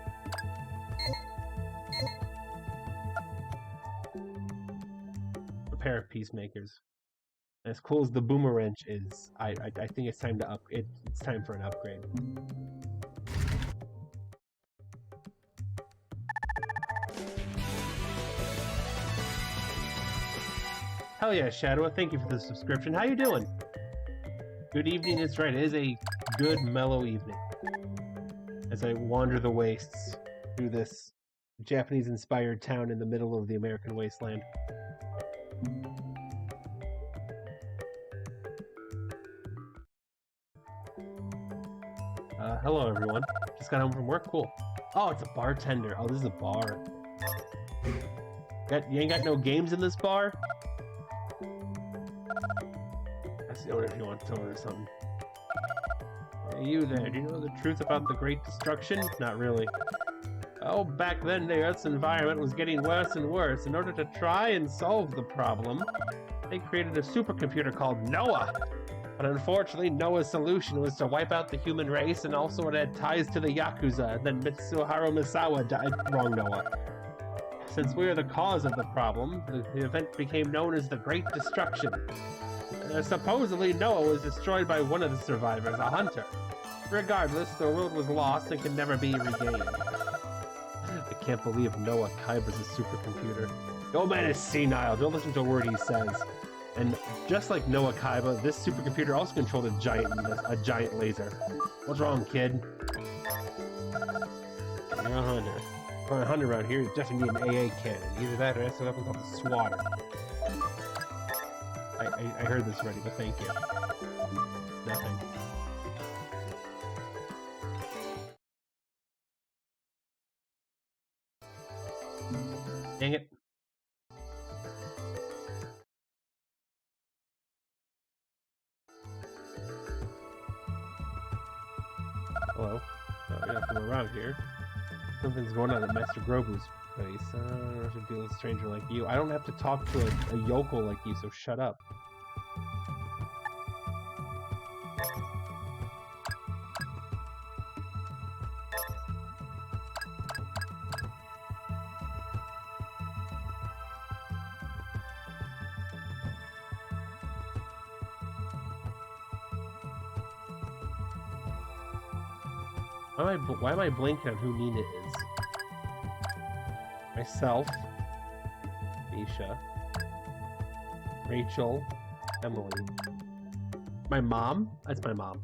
A pair of Peacemakers. As cool as the Boomer Wrench is, I think it's time to it's time for an upgrade. Hell yeah, Shadow! Thank you for the subscription. How you doing? Good evening, it's right. It is a good, mellow evening. As I wander the wastes through this Japanese-inspired town in the middle of the American wasteland. Hello, everyone. Just got home from work. Cool. Oh, it's a bartender. Oh, this is a bar. You ain't got no games in this bar? Ask the owner if you want to order something. Hey, you there, do you know the truth about the Great Destruction? Not really. Oh, back then the Earth's environment was getting worse and worse. In order to try and solve the problem, they created a supercomputer called Noah. But unfortunately, Noah's solution was to wipe out the human race, and also it had ties to the Yakuza, and then Mitsuharu Misawa died. Wrong Noah. Since we are the cause of the problem, the event became known as the Great Destruction. Supposedly, Noah was destroyed by one of the survivors, a hunter. Regardless, the world was lost and can never be regained. I can't believe Noah Kaiba's a supercomputer. The old man is senile, don't listen to a word he says. And just like Noah Kaiba, this supercomputer also controlled a giant laser. What's wrong, kid? You're a hunter. For a hunter around here, you definitely need an AA cannon. Either that or that's what I'm called a swatter. I heard this already, but thank you. Nothing. Dang it. Hello. Oh, you're not from around here. Something's going on at Master Grogu's place. I don't know what to deal with a stranger like you. I don't have to talk to a yokel like you, so shut up. Why am I blanking on who Nina is? Myself, Misha, Rachel, Emily. My mom? That's my mom.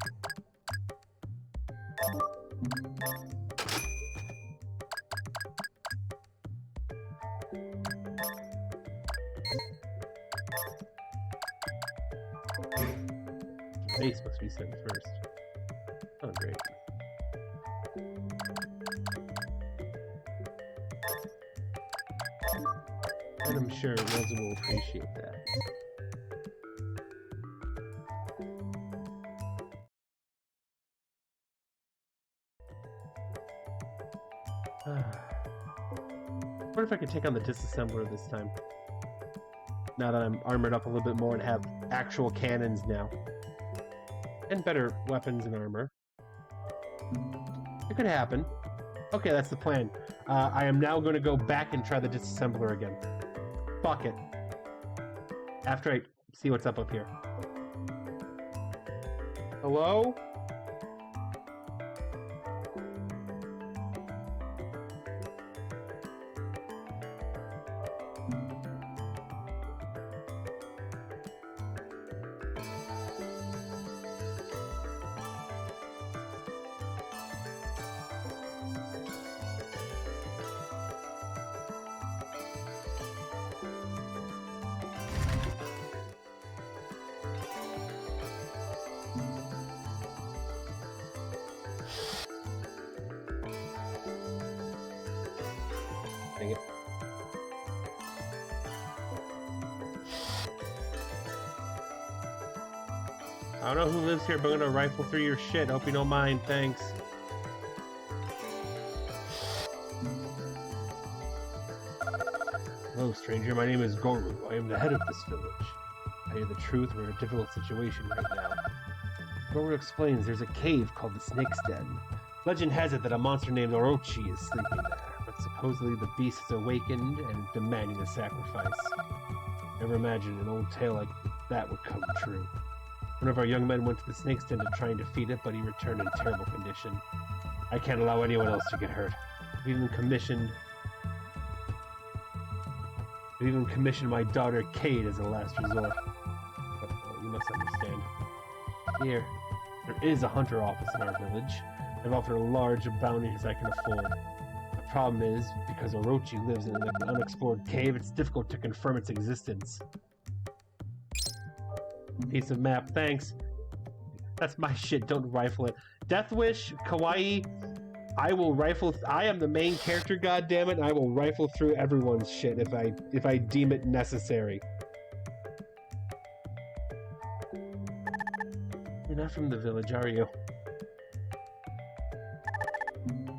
Base must be sent first. Oh, great. And I'm sure Rosa will appreciate that. What if I could take on the disassembler this time? Now that I'm armored up a little bit more and have actual cannons now. And better weapons and armor. It could happen. Okay, that's the plan. I am now going to go back and try the disassembler again. Fuck it. After I see what's up here. Hello? Dang it. I don't know who lives here, but I'm gonna rifle through your shit. Hope you don't mind. Thanks. Hello, stranger. My name is Goru. I am the head of this village. I hear the truth. We're in a difficult situation right now. Goru explains there's a cave called the Snake's Den. Legend has it that a monster named Orochi is sleeping there, but supposedly the beast has awakened and demanding a sacrifice. Never imagined an old tale like that would come true. One of our young men went to the Snake's Den to try and defeat it, but he returned in terrible condition. I can't allow anyone else to get hurt. We've even commissioned my daughter Cade as a last resort. But you must understand. Here, there is a hunter office in our village. I've offered a large bounty as I can afford. The problem is, because Orochi lives in an unexplored cave, it's difficult to confirm its existence. Piece of map, thanks. That's my shit, don't rifle it. Death Wish, Kawaii, I will rifle. I am the main character, goddammit. I will rifle through everyone's shit if I deem it necessary. You're not from the village, are you?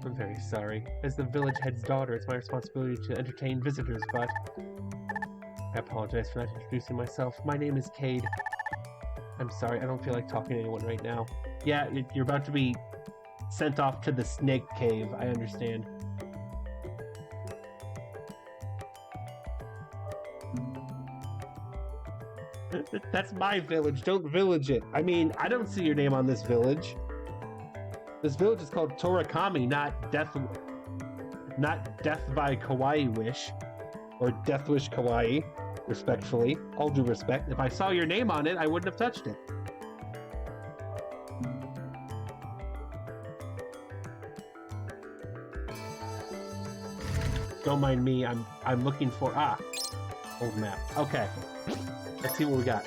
I'm very sorry. As the village head's daughter, it's my responsibility to entertain visitors, but I apologize for not introducing myself. My name is Cade. I'm sorry, I don't feel like talking to anyone right now. Yeah, you're about to be sent off to the snake cave, I understand. That's my village, don't village it. I mean, I don't see your name on this village. This village is called Torakami, not Death by Kawaii Wish. Or Death Wish Kawaii, respectfully. All due respect. If I saw your name on it, I wouldn't have touched it. Don't mind me, I'm looking for old map. Okay. Let's see what we got.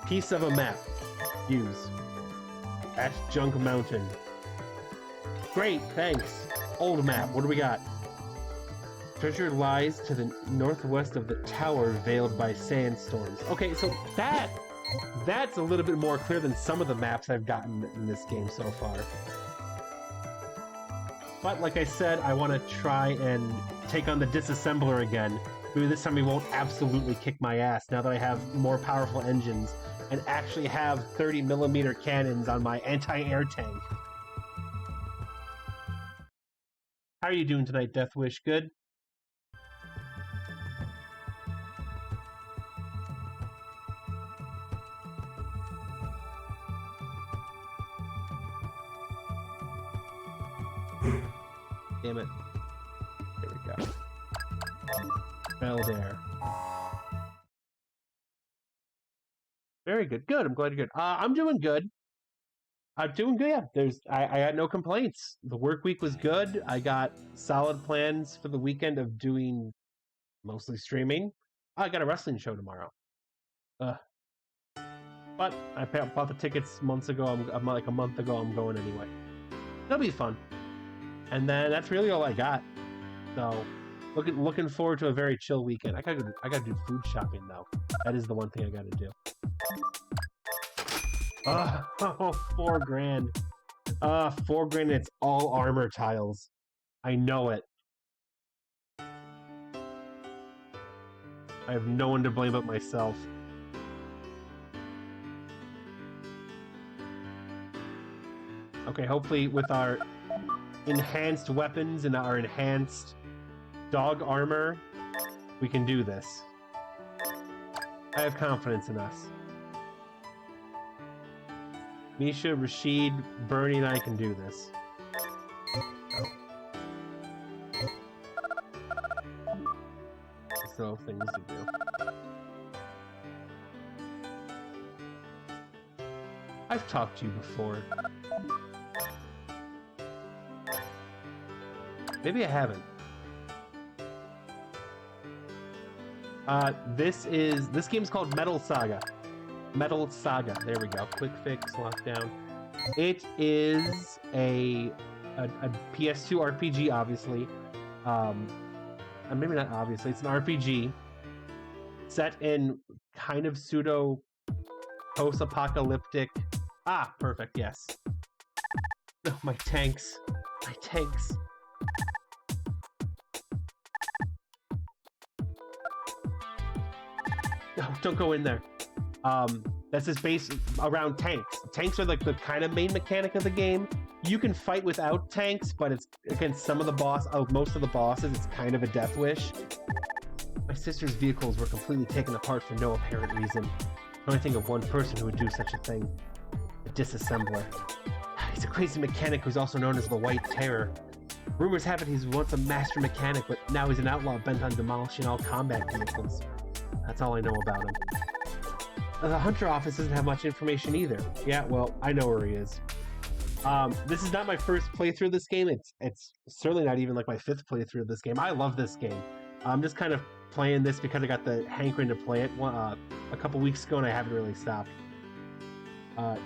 Piece of a map. Use. Ash Junk Mountain. Great, thanks. Old map. What do we got? Treasure lies to the northwest of the tower veiled by sandstorms. Okay, so that's a little bit more clear than some of the maps I've gotten in this game so far. But like I said, I want to try and take on the disassembler again. Maybe this time he won't absolutely kick my ass now that I have more powerful engines and actually have 30mm cannons on my anti-air tank. How are you doing tonight, Death Wish? Good? Damn it. There we go. Fell there. Very good. Good. I'm glad you're good. I'm doing good. I'm doing good. Yeah, I had no complaints. The work week was good. I got solid plans for the weekend of doing mostly streaming. I got a wrestling show tomorrow. But I bought the tickets months ago. I'm like a month ago. I'm going anyway. That'll be fun. And then that's really all I got. So looking forward to a very chill weekend. I gotta do food shopping though. That is the one thing I gotta do. Oh, $4,000. $4,000. It's all armor tiles. I know it. I have no one to blame but myself. Okay, hopefully with our enhanced weapons and our enhanced dog armor, we can do this. I have confidence in us. Misha, Rashid, Bernie, and I can do this. So things to do. I've talked to you before. Maybe I haven't. This game's called Metal Saga. Metal Saga. There we go. Quick fix, lockdown. It is a PS2 RPG, obviously. Maybe not obviously. It's an RPG set in kind of pseudo post-apocalyptic. Ah, perfect. Yes. Oh, my tanks. My tanks. No, don't go in there. That's just based around tanks. Tanks are like the kind of main mechanic of the game. You can fight without tanks, but it's against most of the bosses, it's kind of a death wish. My sister's vehicles were completely taken apart for no apparent reason. I can only think of one person who would do such a thing. A disassembler. He's a crazy mechanic who's also known as the White Terror. Rumors have it he's once a master mechanic, but now he's an outlaw bent on demolishing all combat vehicles. That's all I know about him. The Hunter office doesn't have much information either. Yeah, well, I know where he is. This is not my first playthrough of this game. It's certainly not even like my 5th playthrough of this game. I love this game. I'm just kind of playing this because I got the hankering to play it a couple weeks ago and I haven't really stopped.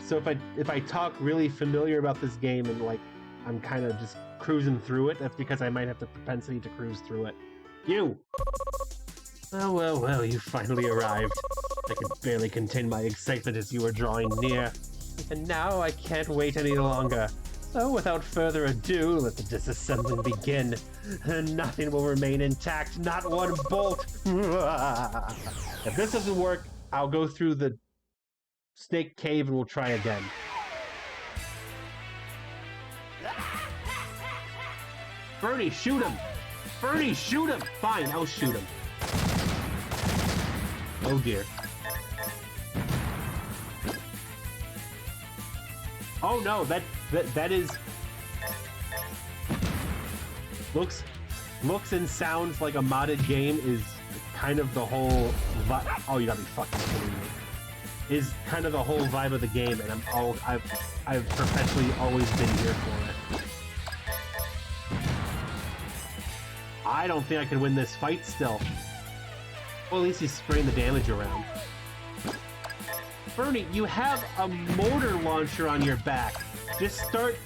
So if I talk really familiar about this game and like I'm kind of just cruising through it, that's because I might have the propensity to cruise through it. You! Oh, well, you finally arrived. I could barely contain my excitement as you were drawing near. And now I can't wait any longer. So without further ado, let the disassembling begin. Nothing will remain intact, not one bolt. If this doesn't work, I'll go through the snake cave and we'll try again. Bernie, shoot him! Bernie, shoot him! Fine, I'll shoot him. Oh dear. Oh no, that is looks and sounds like a modded game is kind of the whole oh, you gotta be fucking kidding me. Is kind of the whole vibe of the game, and I've perpetually always been here for it. I don't think I can win this fight still. Well, at least he's spraying the damage around. Bernie, you have a mortar launcher on your back. Just start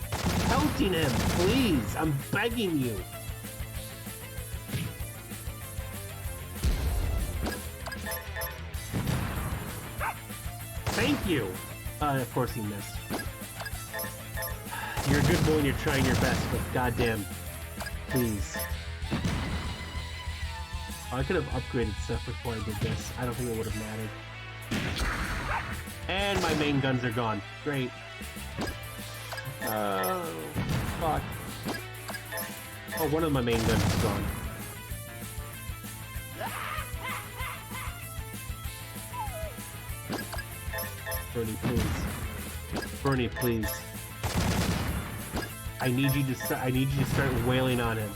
pelting him, please. I'm begging you. Thank you. Of course he missed. You're a good boy and you're trying your best, but goddamn, please. I could have upgraded stuff before I did this. I don't think it would have mattered. And my main guns are gone. Great. Oh, fuck. Oh, one of my main guns is gone. Bernie, please. Bernie, please. I need you to start wailing on him.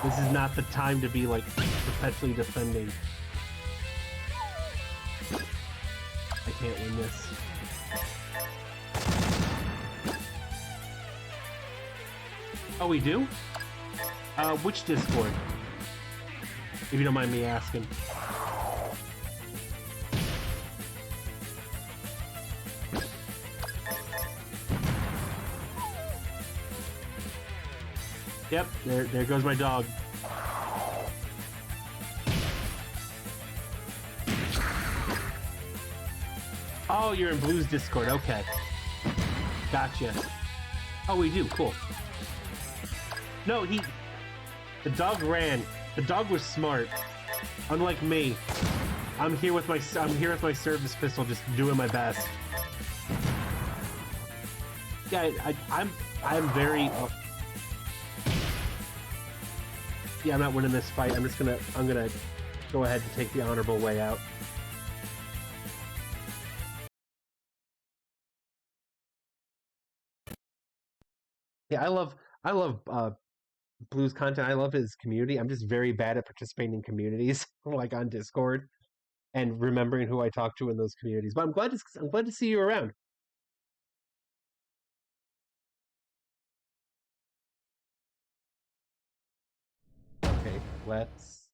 This is not the time to be, like, perpetually defending. I can't win this. Oh, we do? Which Discord? If you don't mind me asking. Yep, there goes my dog. Oh, you're in Blue's Discord. Okay. Gotcha. Oh, we do. Cool. No, the dog ran. The dog was smart. Unlike me. I'm here with my service pistol, just doing my best. Yeah, I'm very. Yeah, I'm not winning this fight. I'm gonna go ahead and take the honorable way out. Yeah, I love Blue's content. I love his community. I'm just very bad at participating in communities, like on Discord, and remembering who I talk to in those communities. But I'm glad to see you around. Okay, let's.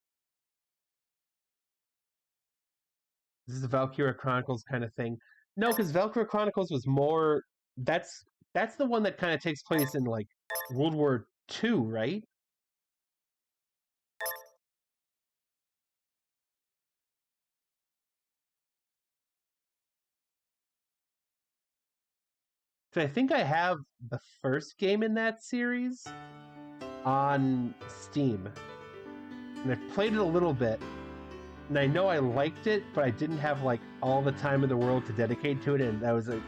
This is the Valkyria Chronicles kind of thing. No, because Valkyria Chronicles was more. That's the one that kind of takes place in like World War II, right? So I think I have the first game in that series on Steam, and I've played it a little bit. And I know I liked it, but I didn't have like all the time in the world to dedicate to it, and that was it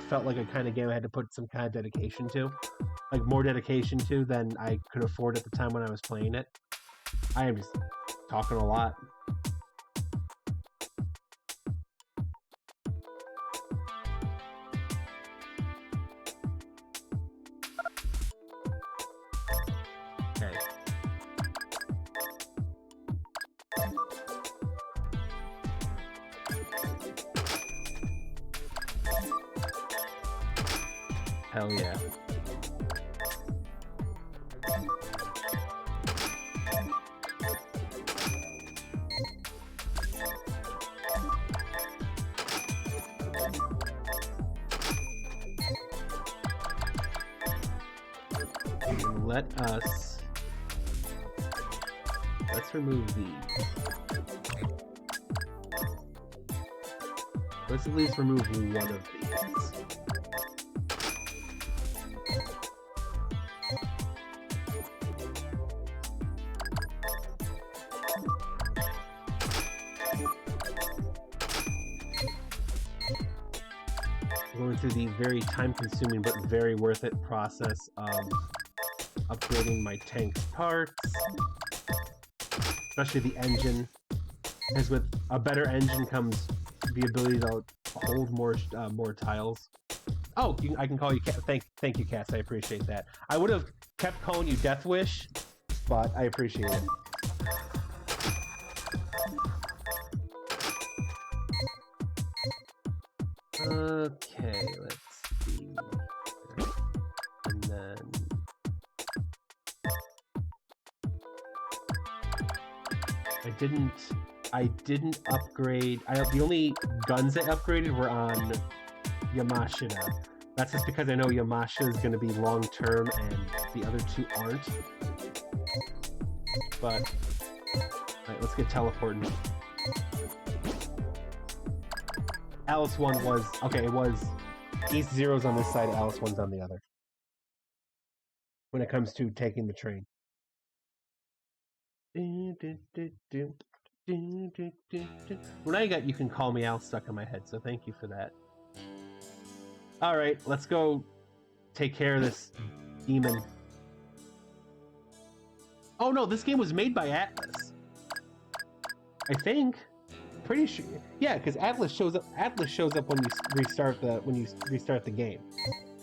felt like a kind of game I had to put some kind of dedication to, like more dedication to than I could afford at the time when I was playing it. I am just talking a lot. Okay. Hell yeah. Let's remove these. Let's at least remove one of these. Going through the very time-consuming but very worth it process of upgrading my tank's parts, especially the engine, because with a better engine comes the ability to hold more tiles. Oh, I can call you Cass. Thank you, Cass. I appreciate that. I would have kept calling you Death Wish, but I appreciate it. Okay, let's see. And then I didn't upgrade. The only guns I upgraded were on Yamashita. That's just because I know Yamashita is going to be long term and the other two aren't. But alright, let's get teleporting. Alice 1 was okay. It was East Zero's on this side, Alice 1's on the other. When it comes to taking the train. Well, now you can call me Al stuck in my head, so thank you for that. Alright, let's go take care of this demon. Oh no, this game was made by Atlas. I think. Pretty sure. Yeah, because Atlas shows up when you restart the game.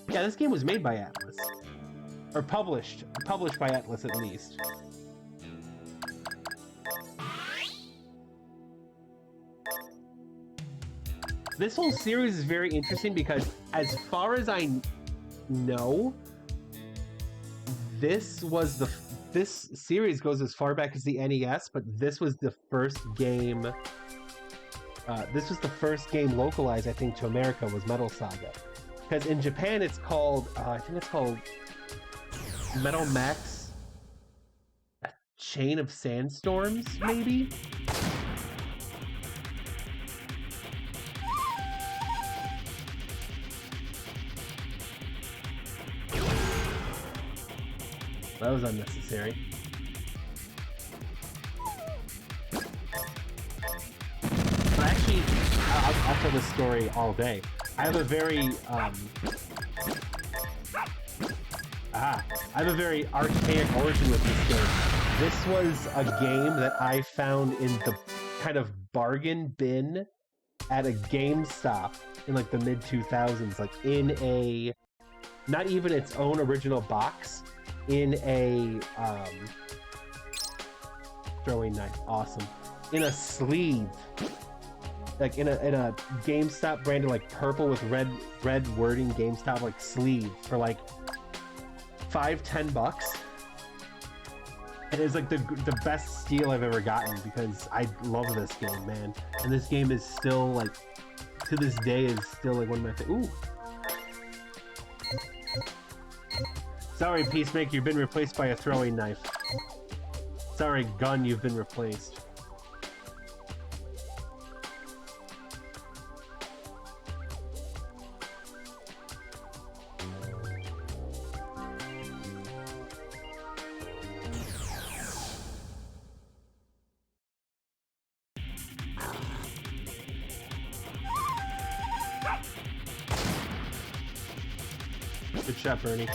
Yeah, this game was made by Atlas. Or published by Atlas at least. This whole series is very interesting because, as far as I know, this series goes as far back as the NES, but this was the first game. This was the first game localized, I think, to America, was Metal Saga. Because in Japan, it's called, I think it's called Metal Max Chain of Sandstorms, maybe? That was unnecessary. But actually, I'll tell this story all day. I have a very archaic origin with this game. This was a game that I found in the kind of bargain bin at a GameStop in like the mid 2000s, like in a, not even its own original box, in a throwing knife, awesome, in a sleeve, like in a GameStop branded like purple with red wording GameStop like sleeve for like $5-10. It is like the best steal I've ever gotten because I love this game, man. And this game is still like, to this day, is still like one of my favorites. Ooh. Sorry, Peacemaker, you've been replaced by a throwing knife. Sorry, gun, you've been replaced. Good shot, Bernie.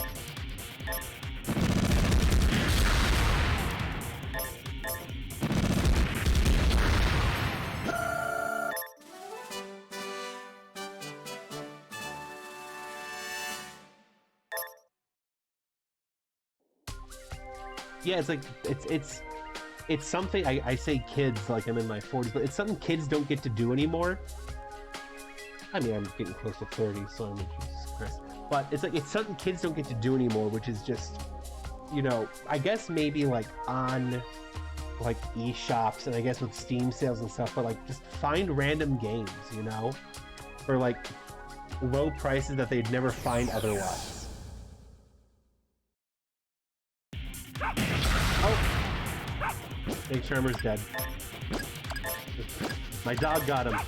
Yeah, it's like it's something I say kids like I'm in my 40s, but it's something kids don't get to do anymore. I mean, I'm getting close to 30, so I'm Jesus Christ. But it's like it's something kids don't get to do anymore, which is just, you know, I guess maybe like on like eShops and I guess with Steam sales and stuff, but like just find random games, you know, for like low prices that they'd never find otherwise. Oh, Big Charmer's dead. My dog got him.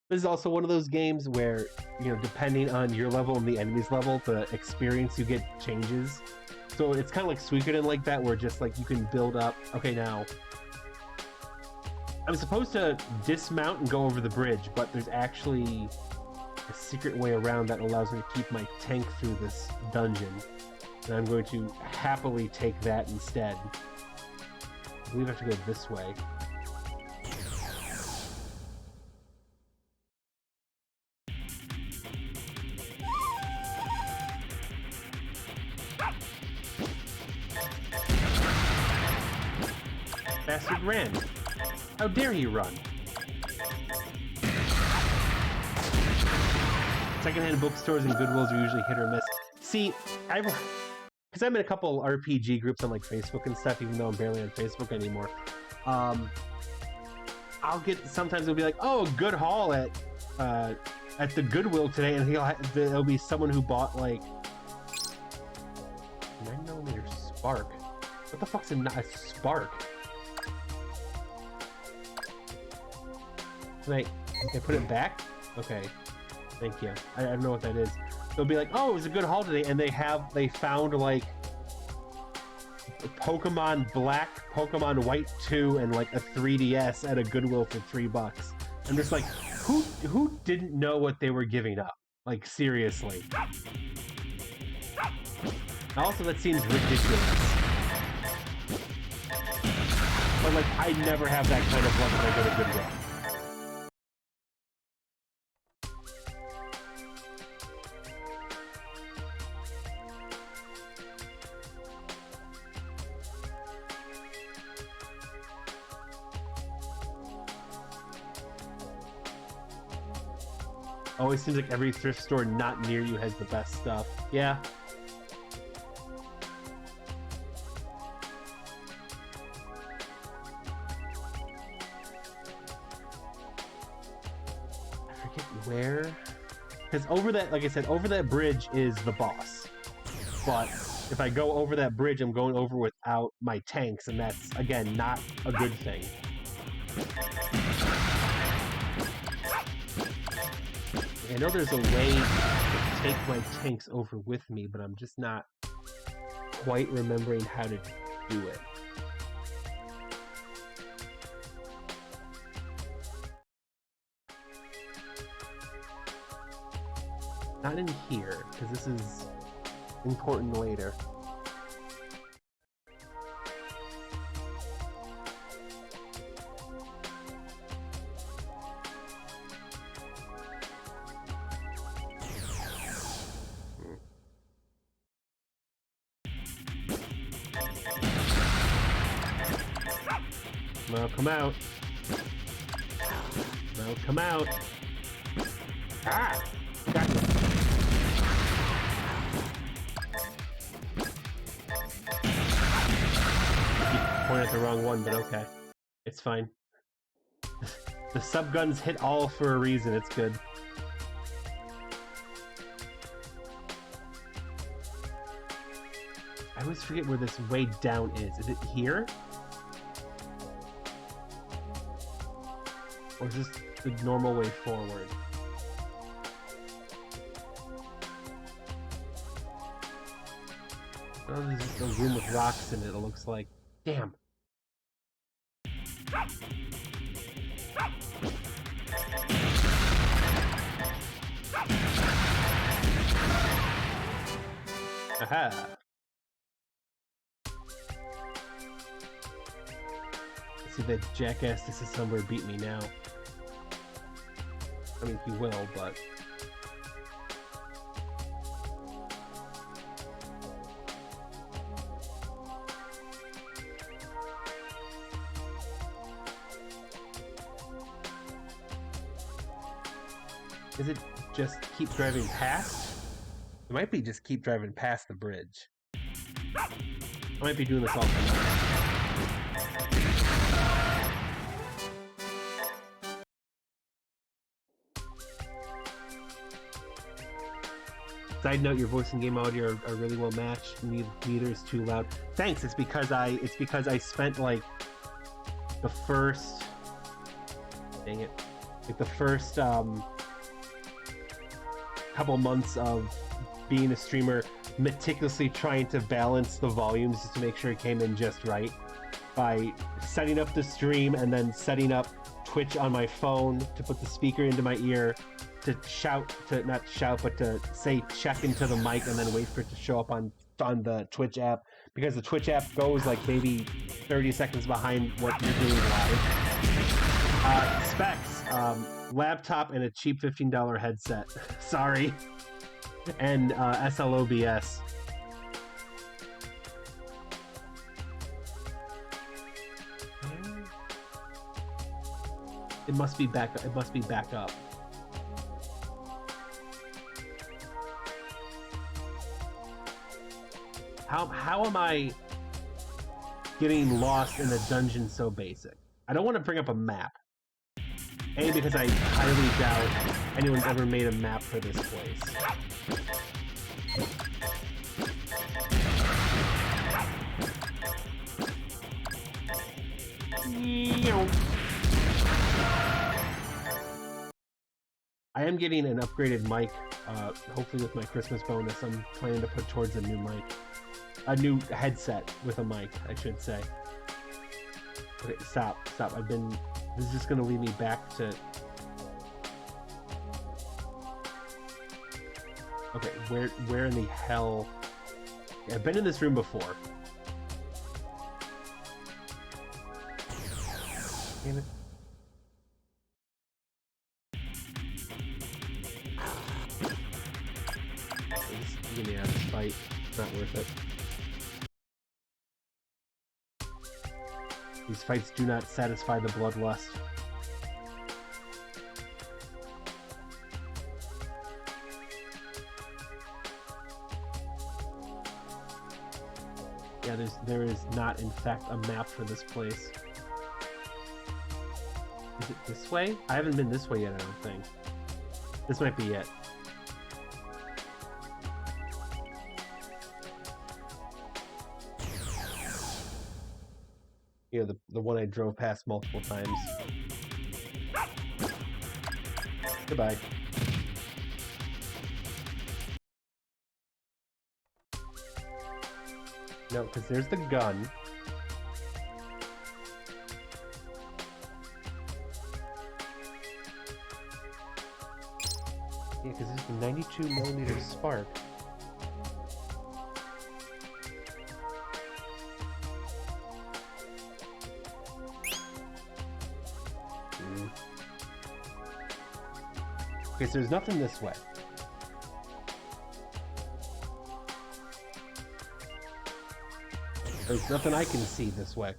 This is also one of those games where, you know, depending on your level and the enemy's level, the experience you get changes. So it's kind of like Suikoden like that, where just like you can build up. Okay, now I'm supposed to dismount and go over the bridge, but there's actually a secret way around that allows me to keep my tank through this dungeon. And I'm going to happily take that instead. I believe I have to go this way. Bastard ran. How dare he run? Secondhand bookstores and Goodwills are usually hit or miss. See, because I'm in a couple RPG groups on like Facebook and stuff, even though I'm barely on Facebook anymore. Sometimes it'll be like, oh, a good haul at the Goodwill today, and there'll be someone who bought like 9mm spark. What the fuck's a spark? Can I put it back? Okay, thank you. I don't know what that is. They'll be like, oh, it was a good haul today, and they found like Pokemon Black, Pokemon White 2, and like a 3DS at a Goodwill for $3. I'm just like, who didn't know what they were giving up? Like, seriously. Also, that seems ridiculous. But like, I never have that kind of luck when I go to Goodwill. Always seems like every thrift store not near you has the best stuff. Yeah. Where? Because over that, like I said, over that bridge is the boss. But if I go over that bridge, I'm going over without my tanks, and that's, again, not a good thing. I know there's a way to take my tanks over with me, but I'm just not quite remembering how to do it. Not in here, because this is important later. Now come out. Now come out. Ah! Got you. Point at the wrong one, but okay. It's fine. The subguns hit all for a reason, it's good. I always forget where this way down is. Is it here? Or is this the normal way forward? Oh, there's just a room with rocks in it, it looks like. Damn. Aha! See, that jackass disassemblor beat me now. I mean, he will, but... Is it just keep driving past? It might be just keep driving past the bridge. I might be doing this all for now. Side note: your voice and game audio are really well matched. Neither is too loud. Thanks. It's because I spent like the first. Dang it! Like the first couple months of being a streamer, meticulously trying to balance the volumes just to make sure it came in just right by setting up the stream and then setting up Twitch on my phone to put the speaker into my ear to not shout but to say check into the mic and then wait for it to show up on the Twitch app, because the Twitch app goes like maybe 30 seconds behind what you're doing live. Specs, laptop and a cheap $15 headset. Sorry. And SLOBS. It must be back up. It must be back up. How am I getting lost in a dungeon so basic? I don't want to bring up a map. A, because I highly doubt anyone's ever made a map for this place. I am getting an upgraded mic, hopefully with my Christmas bonus. I'm planning to put towards a new mic. A new headset with a mic, I should say. Okay, stop. This is just gonna lead me back to... Okay, where in the hell... Yeah, I've been in this room before. Damn it. Just get me out of this fight. It's not worth it. These fights do not satisfy the bloodlust. Yeah, there is not, in fact, a map for this place. Is it this way? I haven't been this way yet, I don't think. This might be it. You know, the one I drove past multiple times. Goodbye. No, because there's the gun. Yeah, because there's the 92mm spark. Okay, so there's nothing this way. There's nothing I can see this way.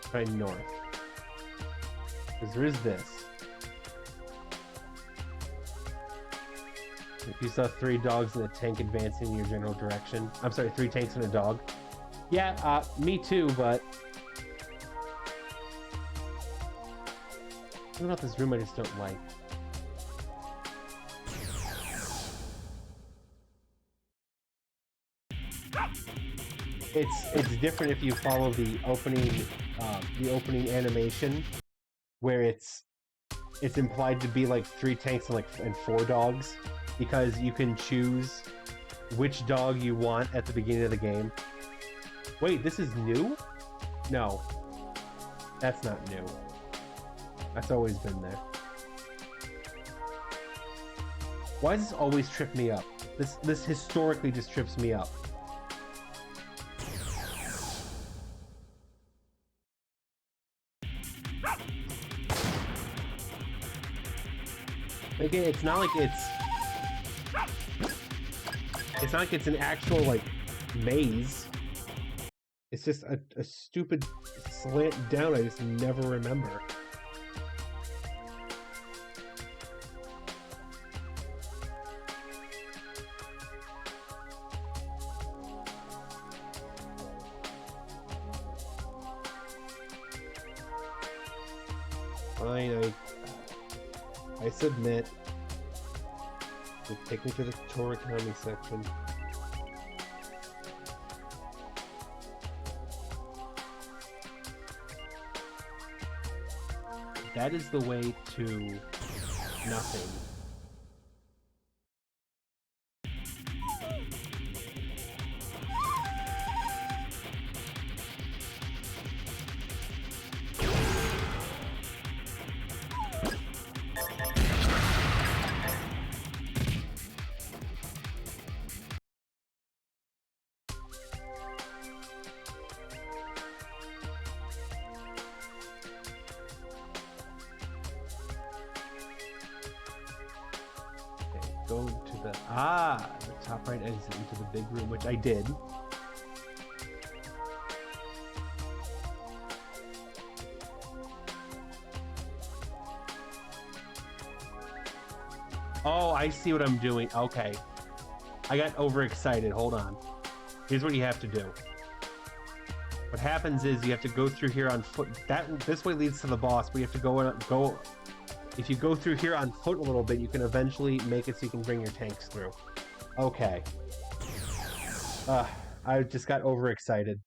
Try north. Because there is this. If you saw 3 dogs in a tank advancing in your general direction. I'm sorry, 3 tanks and a dog. Yeah, me too, but... Something about this room I just don't like. It's different if you follow the opening animation, where it's implied to be like 3 tanks and 4 dogs, because you can choose which dog you want at the beginning of the game. Wait, this is new? No, that's not new. That's always been there. Why does this always trip me up? This historically just trips me up. Again, it's not like it's an actual like maze. It's just a stupid slant down I just never remember. Fine, I submit. Take me to the tour economy section. That is the way to nothing. Go to the top right exit into the big room, which I did. Oh, I see what I'm doing. Okay. I got overexcited. Hold on. Here's what you have to do. What happens is you have to go through here on foot. This way leads to the boss, but you have to go. If you go through here on foot a little bit, you can eventually make it so you can bring your tanks through. Okay. I just got overexcited.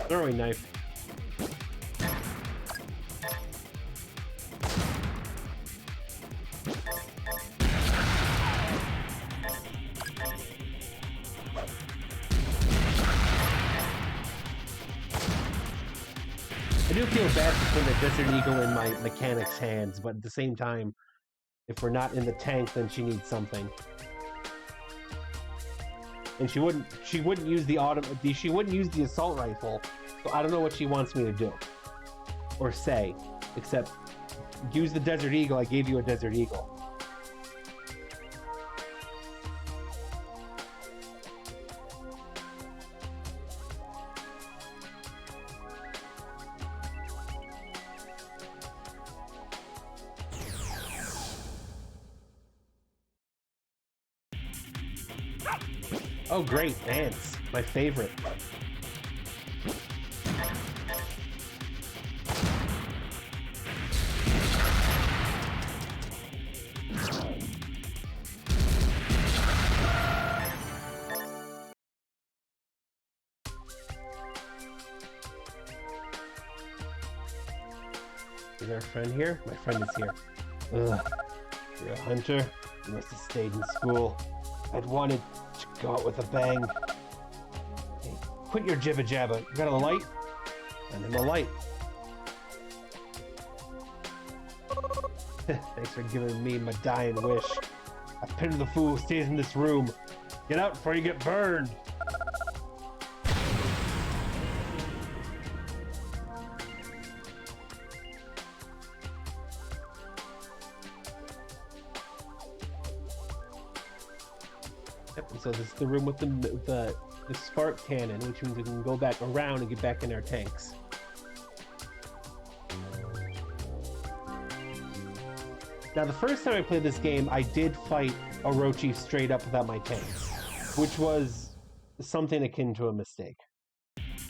Throwing knife. I do feel bad for putting a Desert Eagle in my mechanic's hands, but at the same time, if we're not in the tank, then she needs something. And she wouldn't use she wouldn't use the assault rifle, so I don't know what she wants me to do. Or say, except use the Desert Eagle, I gave you a Desert Eagle. Oh, great, ants. My favorite. Is our friend here? My friend is here. Ugh. You're a hunter? You must have stayed in school. I'd wanted to go out with a bang. Hey, quit your jibba jabba. You got a light? Send him a light. Thanks for giving me my dying wish. I pity the fool who stays in this room. Get out before you get burned. Yep, and so this is the room with the spark cannon, which means we can go back around and get back in our tanks. Now, the first time I played this game, I did fight Orochi straight up without my tanks, which was something akin to a mistake.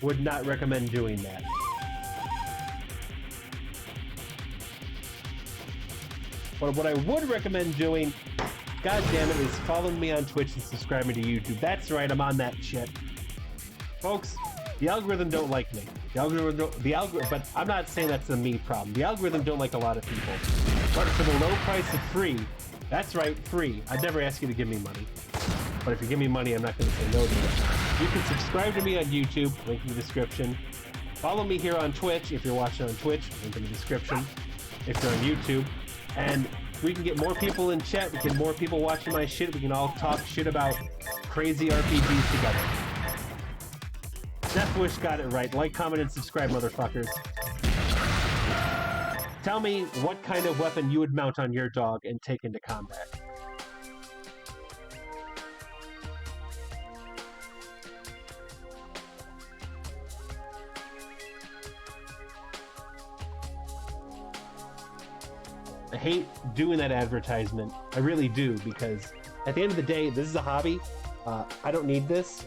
Would not recommend doing that. But what I would recommend doing, god damn it, is following me on Twitch and subscribing to YouTube. That's right, I'm on that shit. Folks, the algorithm don't like me. The algorithm, but I'm not saying that's a me problem. The algorithm don't like a lot of people. But for the low price of free, that's right, free. I'd never ask you to give me money. But if you give me money, I'm not going to say no to you. You can subscribe to me on YouTube, link in the description. Follow me here on Twitch, if you're watching on Twitch, link in the description. If you're on YouTube. And we can get more people in chat, we can get more people watching my shit, we can all talk shit about crazy RPGs together. Deathwish got it right. Like, comment, and subscribe, motherfuckers. Tell me what kind of weapon you would mount on your dog and take into combat. I hate doing that advertisement. I really do, because at the end of the day, this is a hobby. I don't need this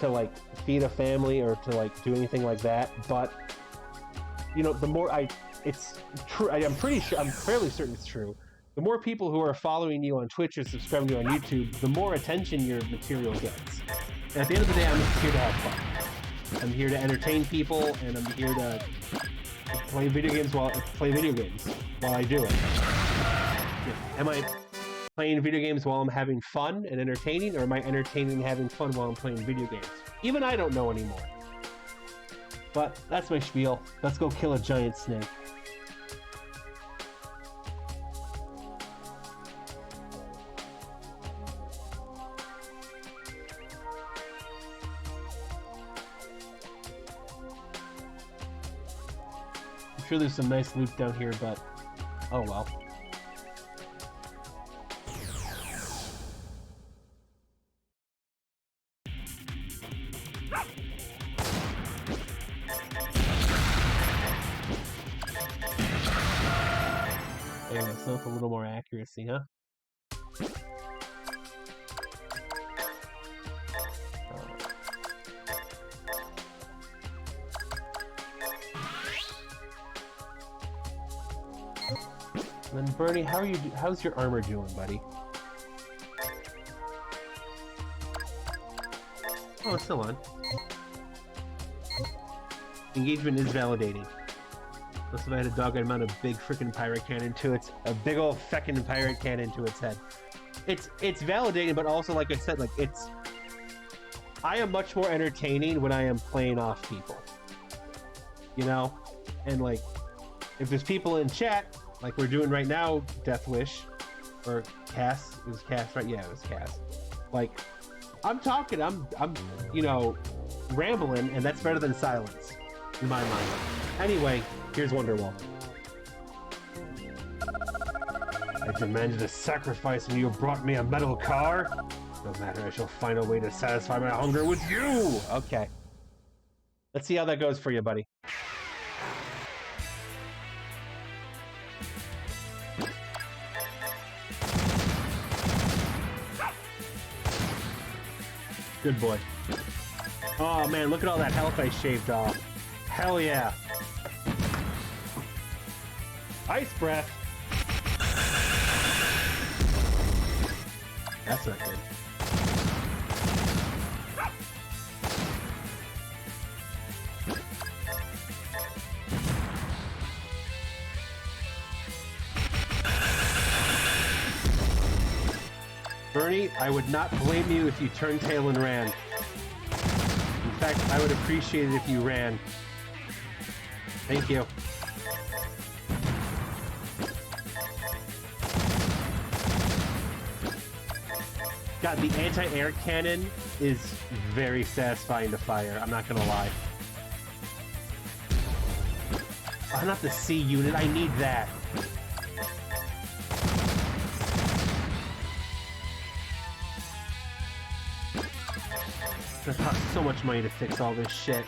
to like feed a family or to like do anything like that. But you know, the more it's true. I'm pretty sure. I'm fairly certain it's true. The more people who are following you on Twitch or subscribing to you on YouTube, the more attention your material gets. And at the end of the day, I'm just here to have fun. I'm here to entertain people, and I'm here to play video games while I do it. Am I playing video games while I'm having fun and entertaining, or am I entertaining and having fun while I'm playing video games? Even I don't know anymore. But that's my spiel. Let's go kill a giant snake. I'm sure there's some nice loot down here, but oh well. There we go, so with a little more accuracy, huh? And then Bernie, how's your armor doing, buddy? Oh, it's still on. Engagement is validating. Plus, if I had a dog, I'd mount a big freaking pirate cannon to a big old feckin' pirate cannon to its head. It's validating, but also, like I said, like I am much more entertaining when I am playing off people. You know? And like, if there's people in chat, like we're doing right now, Deathwish, or Cass, it was Cass, right? Yeah, it was Cass. Like, I'm talking, I'm, you know, rambling, and that's better than silence, in my mind. Anyway, here's Wonderwall. I demanded a sacrifice and you brought me a metal car? No matter, I shall find a way to satisfy my hunger with you! Okay. Let's see how that goes for you, buddy. Good boy. Oh man, look at all that health I shaved off. Hell yeah. Ice breath. That's not good. Bernie, I would not blame you if you turned tail and ran. In fact, I would appreciate it if you ran. Thank you. God, the anti-air cannon is very satisfying to fire, I'm not gonna lie. Oh, not the C unit, I need that. It's gonna cost so much money to fix all this shit.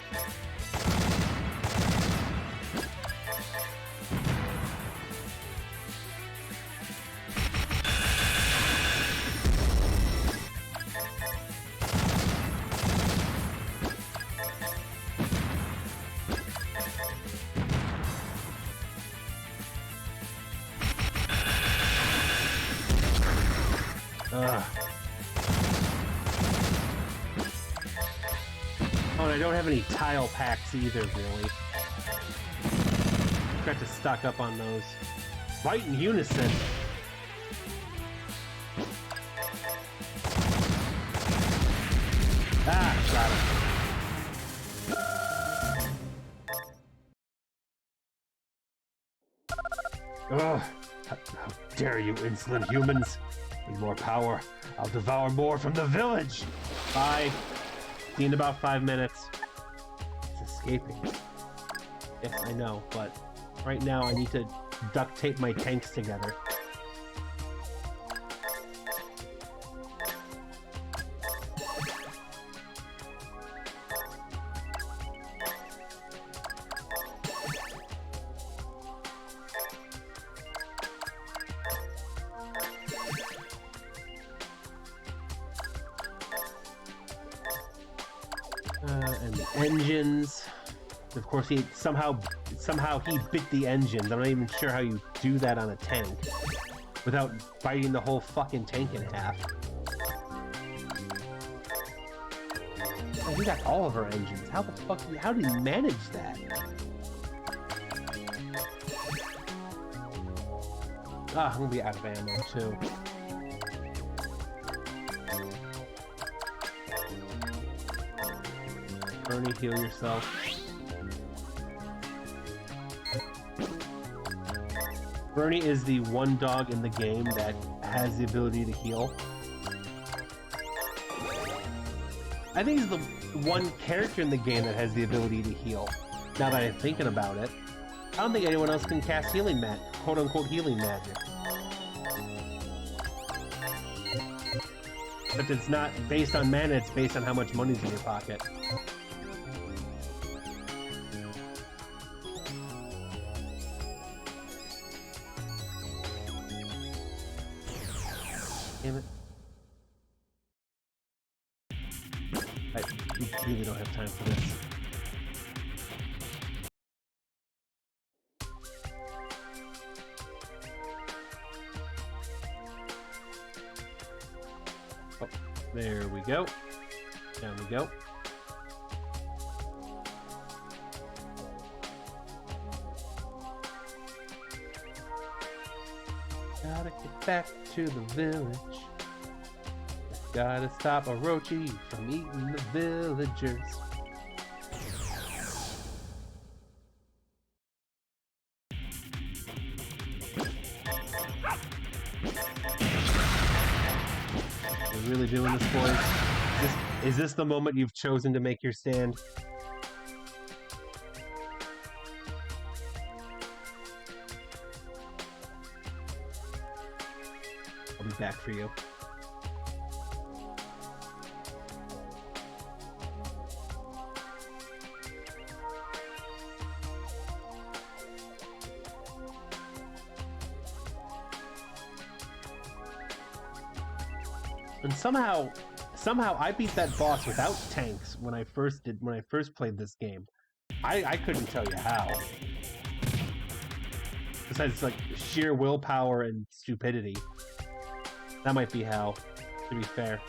Oh, and I don't have any tile packs either, really. Got to stock up on those. Fight in unison. Ah, got him. Ugh. How dare you, insolent humans. Need more power. I'll devour more from the village. Bye. See you in about 5 minutes. It's escaping. Yes, I know, but right now I need to duct tape my tanks together. And the engines. Of course, he somehow he bit the engines. I'm not even sure how you do that on a tank without biting the whole fucking tank in half. Oh, we got all of our engines. How the fuck? How did he manage that? Ah, I'm gonna be out of ammo too. Bernie, heal yourself. Bernie is the one dog in the game that has the ability to heal. I think he's the one character in the game that has the ability to heal. Now that I'm thinking about it, I don't think anyone else can cast healing quote-unquote healing magic. But it's not based on mana, it's based on how much money's in your pocket. Damn it. I really don't have time for this. Oh, there we go. Down we go. Gotta get back to the village. Gotta stop Orochi from eating the villagers. We're really doing this, boys? Is this the moment you've chosen to make your stand? I'll be back for you. And somehow I beat that boss without tanks when I first played this game. I couldn't tell you how. Besides, like, sheer willpower and stupidity. That might be how, to be fair.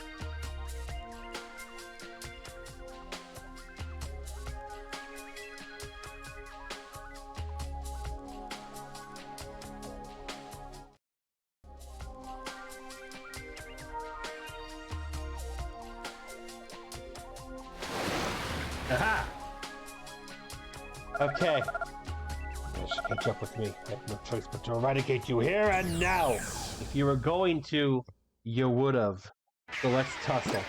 Aha! Okay. You should catch up with me. I have no choice but to eradicate you here and now! If you were going to, you would've. So let's tussle.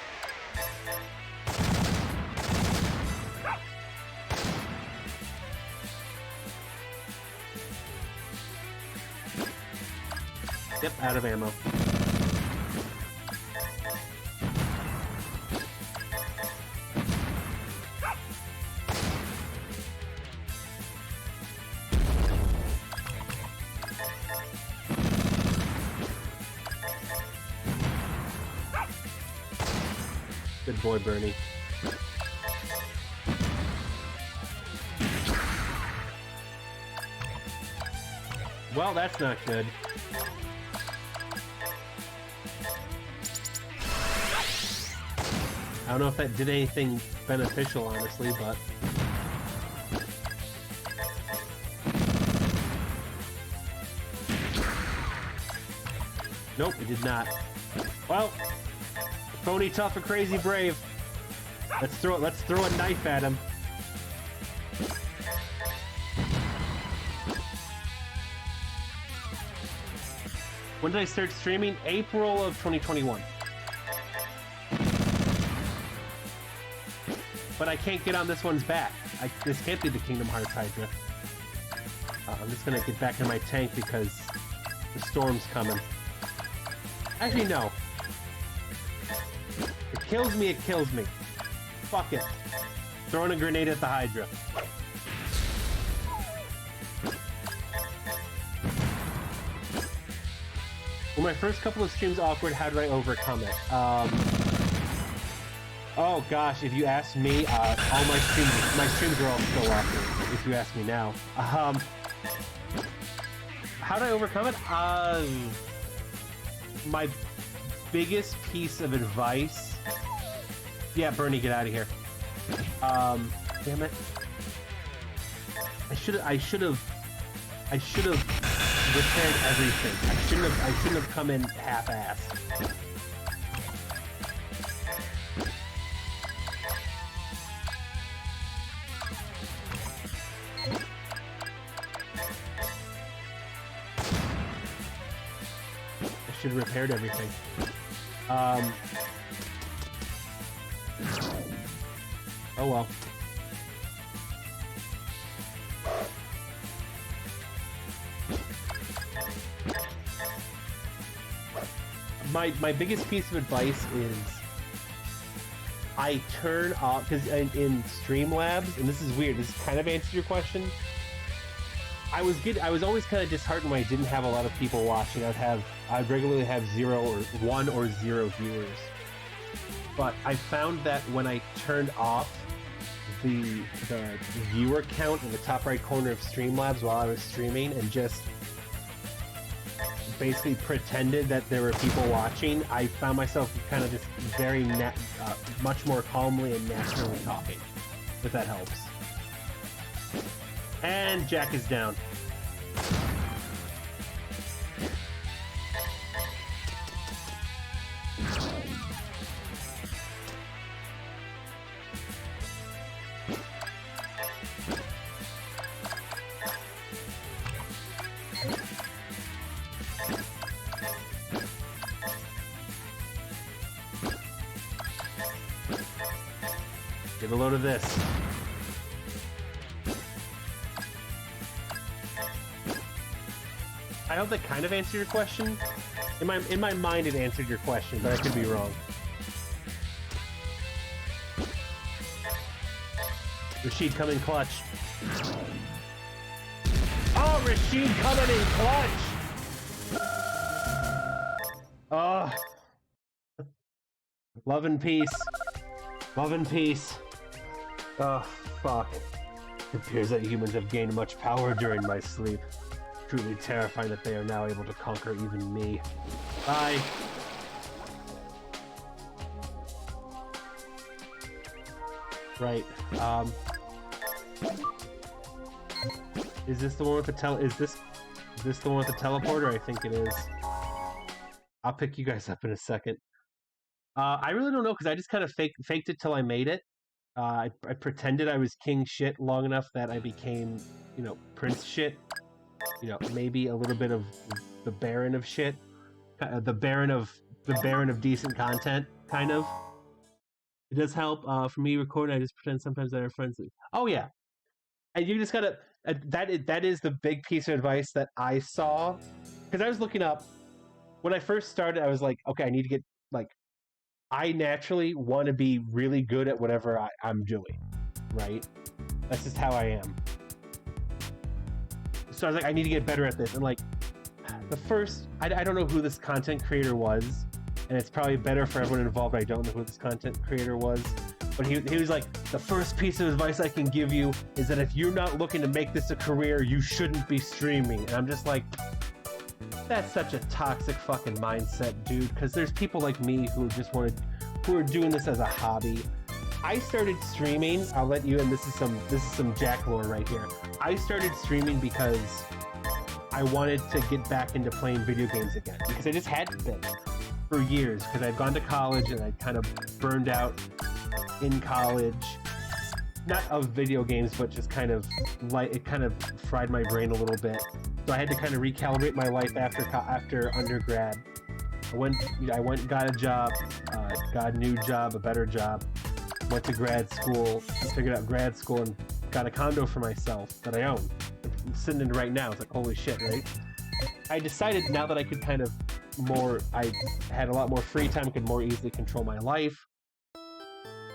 Yep, out of ammo. Good boy, Bernie. Well, that's not good. I don't know if that did anything beneficial, honestly, but... Nope, it did not. Well, phony tough and crazy brave. Let's throw a knife at him. When did I start streaming? April of 2021. But I can't get on this one's back. This can't be the Kingdom Hearts Hydra. I'm just gonna get back in my tank because the storm's coming. Actually, no. It kills me, it kills me. Fuck it. Throwing a grenade at the Hydra. Were my first couple of streams awkward? How did I overcome it? Oh gosh, if you ask me, all my streams are all still awkward, if you ask me now. How did I overcome it? My biggest piece of advice... Yeah, Bernie, get out of here. Damn it. I should have repaired everything. I shouldn't have come in half-assed. I should have repaired everything. Oh well. My biggest piece of advice is I turn off, because in Streamlabs, and this is weird, this kind of answers your question. I was always kind of disheartened when I didn't have a lot of people watching. I'd regularly have 0 or 1 or 0 viewers. But I found that when I turned off the viewer count in the top right corner of Streamlabs while I was streaming and just basically pretended that there were people watching, I found myself kind of just very much more calmly and naturally talking, if that helps. And Jack is down. Give a load of this. I hope that kind of answered your question. In my mind, it answered your question, but I could be wrong. Rashid, come in clutch. Oh, Rashid coming in clutch! Oh. Love and peace. Love and peace. Oh, fuck. It appears that humans have gained much power during my sleep. Truly terrifying that they are now able to conquer even me. Bye. Right. Is this the one with the is this the one with the teleporter? I think it is. I'll pick you guys up in a second. I really don't know because I just kind of faked it till I made it. I pretended I was king shit long enough that I became, you know, prince shit. You know, maybe a little bit of the baron of shit, the baron of decent content, kind of. It does help for me recording. I just pretend sometimes that our friends. Oh yeah, and you just gotta. That is the big piece of advice that I saw because I was looking up when I first started. I was like, okay, I need to get like. I naturally want to be really good at whatever I'm doing, right? That's just how I am. So I was like, I need to get better at this. And like, the first, I don't know who this content creator was, and it's probably better for everyone involved. I don't know who this content creator was, but he was like, the first piece of advice I can give you is that if you're not looking to make this a career, you shouldn't be streaming. And I'm just like, that's such a toxic fucking mindset, dude. Because there's people like me who just who are doing this as a hobby. I started streaming. I'll let you in. This is some Jack lore right here. I started streaming because I wanted to get back into playing video games again because I just hadn't been for years because I'd gone to college and I'd kind of burned out in college. Not of video games, but just kind of like it kind of fried my brain a little bit. So I had to kind of recalibrate my life after undergrad. I went, got a job, got a new job, a better job. Went to grad school, figured out grad school, and got a condo for myself that I own. I'm sitting in it right now. It's like, holy shit, right? I decided now that I could kind of I had a lot more free time, could more easily control my life.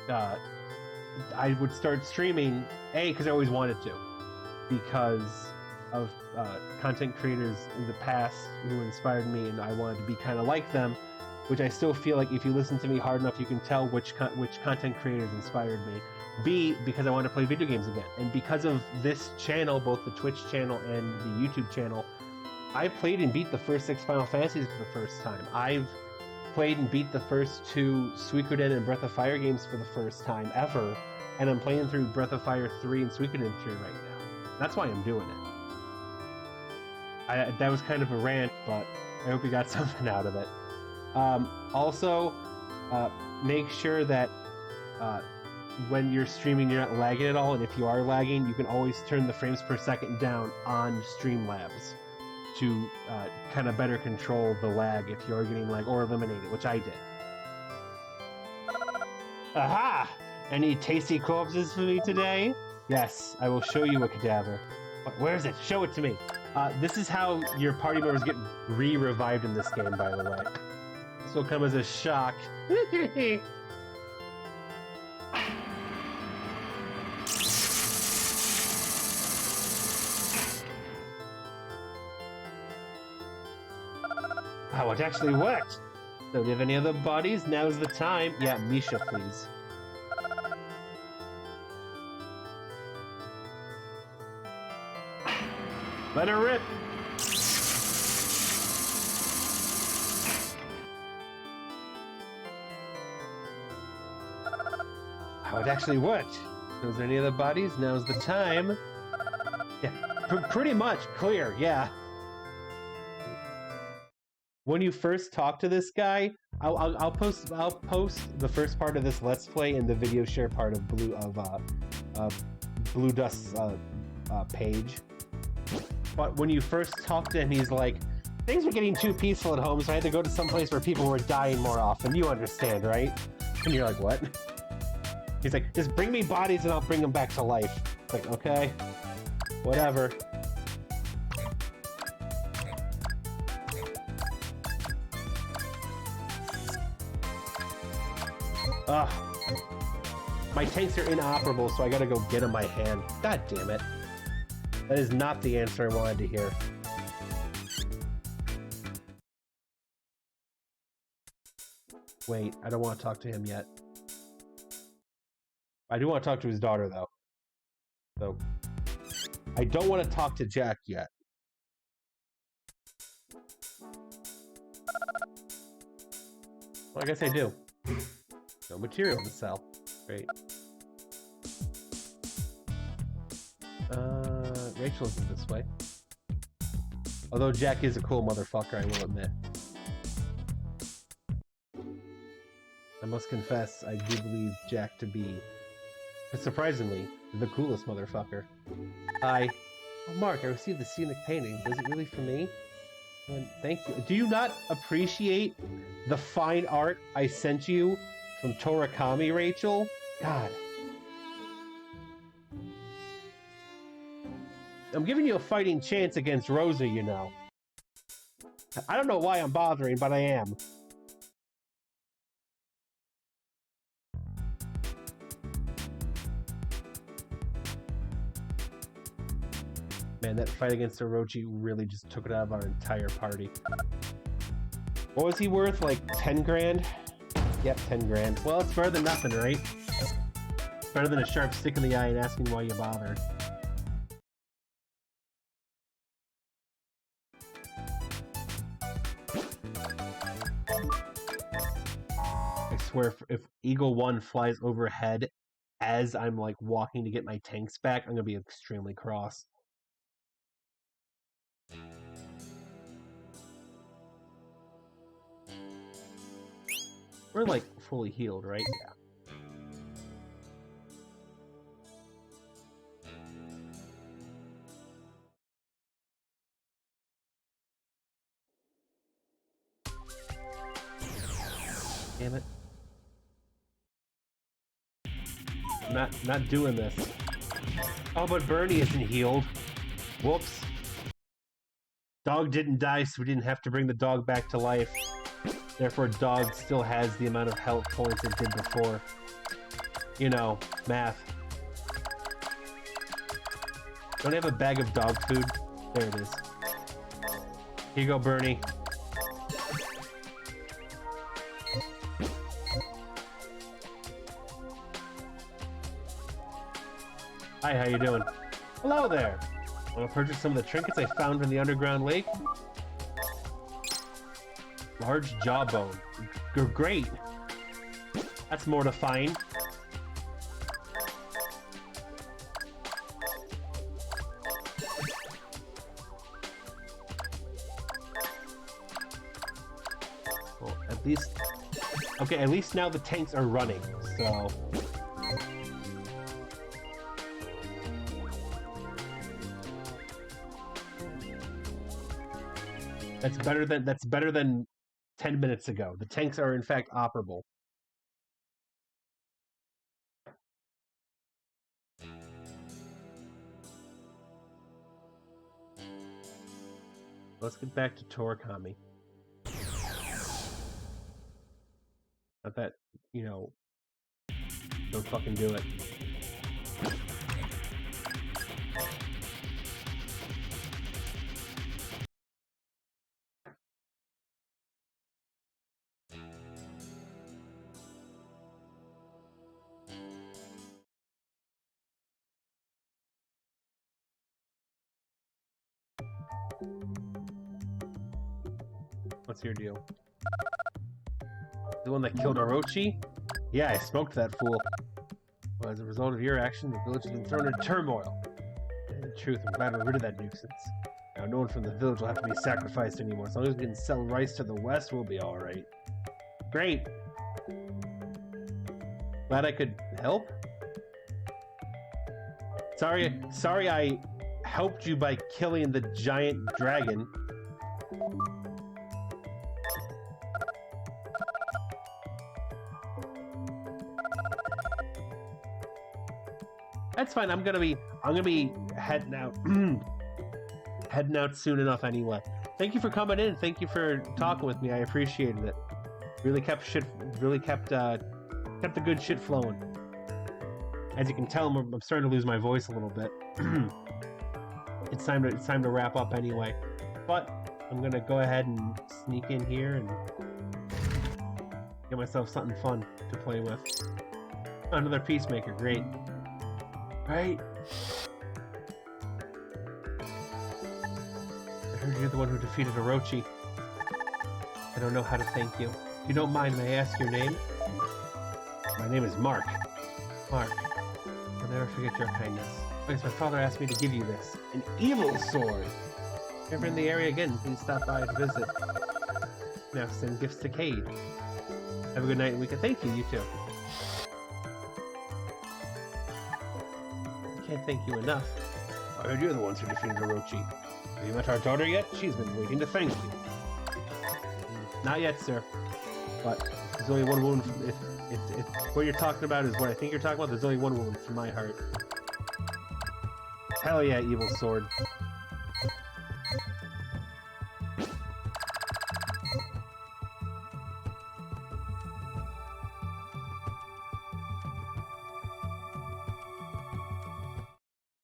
I would start streaming, because I always wanted to, because of content creators in the past who inspired me, and I wanted to be kind of like them, which I still feel like if you listen to me hard enough, you can tell which content creators inspired me. B, because I want to play video games again. And because of this channel, both the Twitch channel and the YouTube channel, I played and beat the first 6 Final Fantasies for the first time. I've played and beat the first 2 Suikoden and Breath of Fire games for the first time ever, and I'm playing through Breath of Fire 3 and Suikoden 3 right now. That's why I'm doing it. That was kind of a rant, but I hope you got something out of it. Also, make sure that when you're streaming, you're not lagging at all, and if you are lagging, you can always turn the frames per second down on Streamlabs to kind of better control the lag if you're getting lag, or eliminate it, which I did. Aha! Any tasty corpses for me today? Yes, I will show you a cadaver. Where is it? Show it to me. This is how your party members get revived in this game, by the way. This will come as a shock. Oh, it actually worked! Don't have any other bodies? Now's the time. Yeah, Misha, please. Let her rip! Oh, it actually worked. Is there any other bodies? Now's the time. Yeah, pretty much clear, yeah. When you first talk to this guy, I'll post the first part of this Let's Play in the video share part of Blue Dust's page. But when you first talk to him, he's like, things were getting too peaceful at home, so I had to go to some place where people were dying more often. You understand, right? And you're like, what? He's like, just bring me bodies and I'll bring them back to life. It's like, okay, whatever. Ugh. My tanks are inoperable, so I gotta go get them by hand. God damn it. That is not the answer I wanted to hear. Wait, I don't want to talk to him yet. I do want to talk to his daughter, though. So, I don't want to talk to Jack yet. Well, I guess I do. No material to sell. Great. Rachel isn't this way. Although Jack is a cool motherfucker, I will admit. I must confess, I do believe Jack to be, surprisingly, the coolest motherfucker. Hi. Oh, Mark, I received the scenic painting. Was it really for me? Thank you. Do you not appreciate the fine art I sent you from Torakami, Rachel? God. I'm giving you a fighting chance against Rosa, you know. I don't know why I'm bothering, but I am. Man, that fight against Orochi really just took it out of our entire party. What was he worth? Like 10 grand? Yep, 10 grand. Well, it's better than nothing, right? It's better than a sharp stick in the eye and asking why you bothered. I swear, if Eagle 1 flies overhead as I'm like walking to get my tanks back, I'm gonna be extremely cross. We're like fully healed, right? Yeah. Damn it. Not doing this. Oh, but Bernie isn't healed. Whoops. Dog didn't die, so we didn't have to bring the dog back to life. Therefore, dog still has the amount of health points it did before. You know, math. Don't I have a bag of dog food? There it is. Here you go, Bernie. Hi, how you doing? Hello there! Want to purchase some of the trinkets I found in the underground lake? Large jawbone. Great! That's mortifying. Well, at least... Okay, at least now the tanks are running, so... That's better than 10 minutes ago. The tanks are in fact operable. Let's get back to Torakami. Not that, you know, don't fucking do it. What's your deal? The one that killed Orochi? Yeah, I smoked that fool. Well, as a result of your action, the village has been thrown into turmoil. And in truth, I'm glad we're rid of that nuisance. Now, no one from the village will have to be sacrificed anymore. As long as we can sell rice to the west, we'll be alright. Great! Glad I could help? Sorry I helped you by killing the giant dragon. That's fine. I'm gonna be heading out heading out soon enough anyway. Thank you for coming in. Thank you for talking with me. I appreciated it. Really kept the good shit flowing. As you can tell, I'm starting to lose my voice a little bit. It's time to wrap up anyway. But I'm gonna go ahead and sneak in here and Get myself something fun to play with. Another peacemaker, great. Right? I heard you're the one who defeated Orochi. I don't know how to thank you. If you don't mind, may I ask your name? My name is Mark. Mark, I'll never forget your kindness. Because my father asked me to give you this. An evil sword! If you're ever in the area again, please stop by to visit. Now send gifts to Cade. Have a good night and we can thank you, you too. I can't thank you enough. I heard you're the ones who defeated Orochi. Have you met our daughter yet? She's been waiting to thank you. Not yet, sir. But there's only one wound. If what you're talking about is what I think you're talking about, there's only one wound from my heart. Hell yeah, evil sword.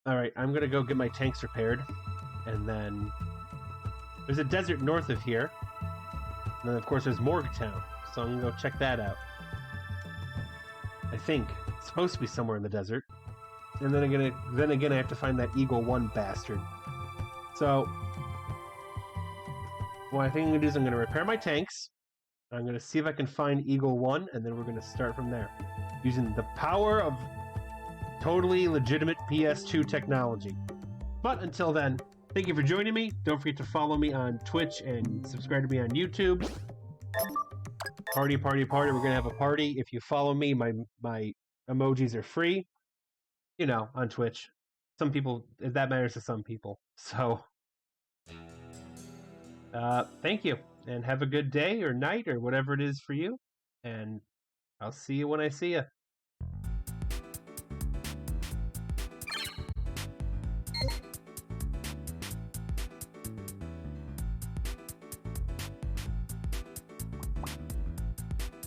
Alright, I'm gonna go get my tanks repaired. And then there's a desert north of here. And then of course there's Morgtown. So I'm gonna go check that out. I think. It's supposed to be somewhere in the desert. And then again I have to find that Eagle 1 bastard. So what I think I'm gonna do is I'm gonna repair my tanks. I'm gonna see if I can find Eagle 1, and then we're gonna start from there. Using the power of totally legitimate PS2 technology. But until then, thank you for joining me. Don't forget to follow me on Twitch and subscribe to me on YouTube. Party, party, party. We're going to have a party. If you follow me, my emojis are free. You know, on Twitch. Some people, that matters to some people. So, thank you. And have a good day or night or whatever it is for you. And I'll see you when I see you.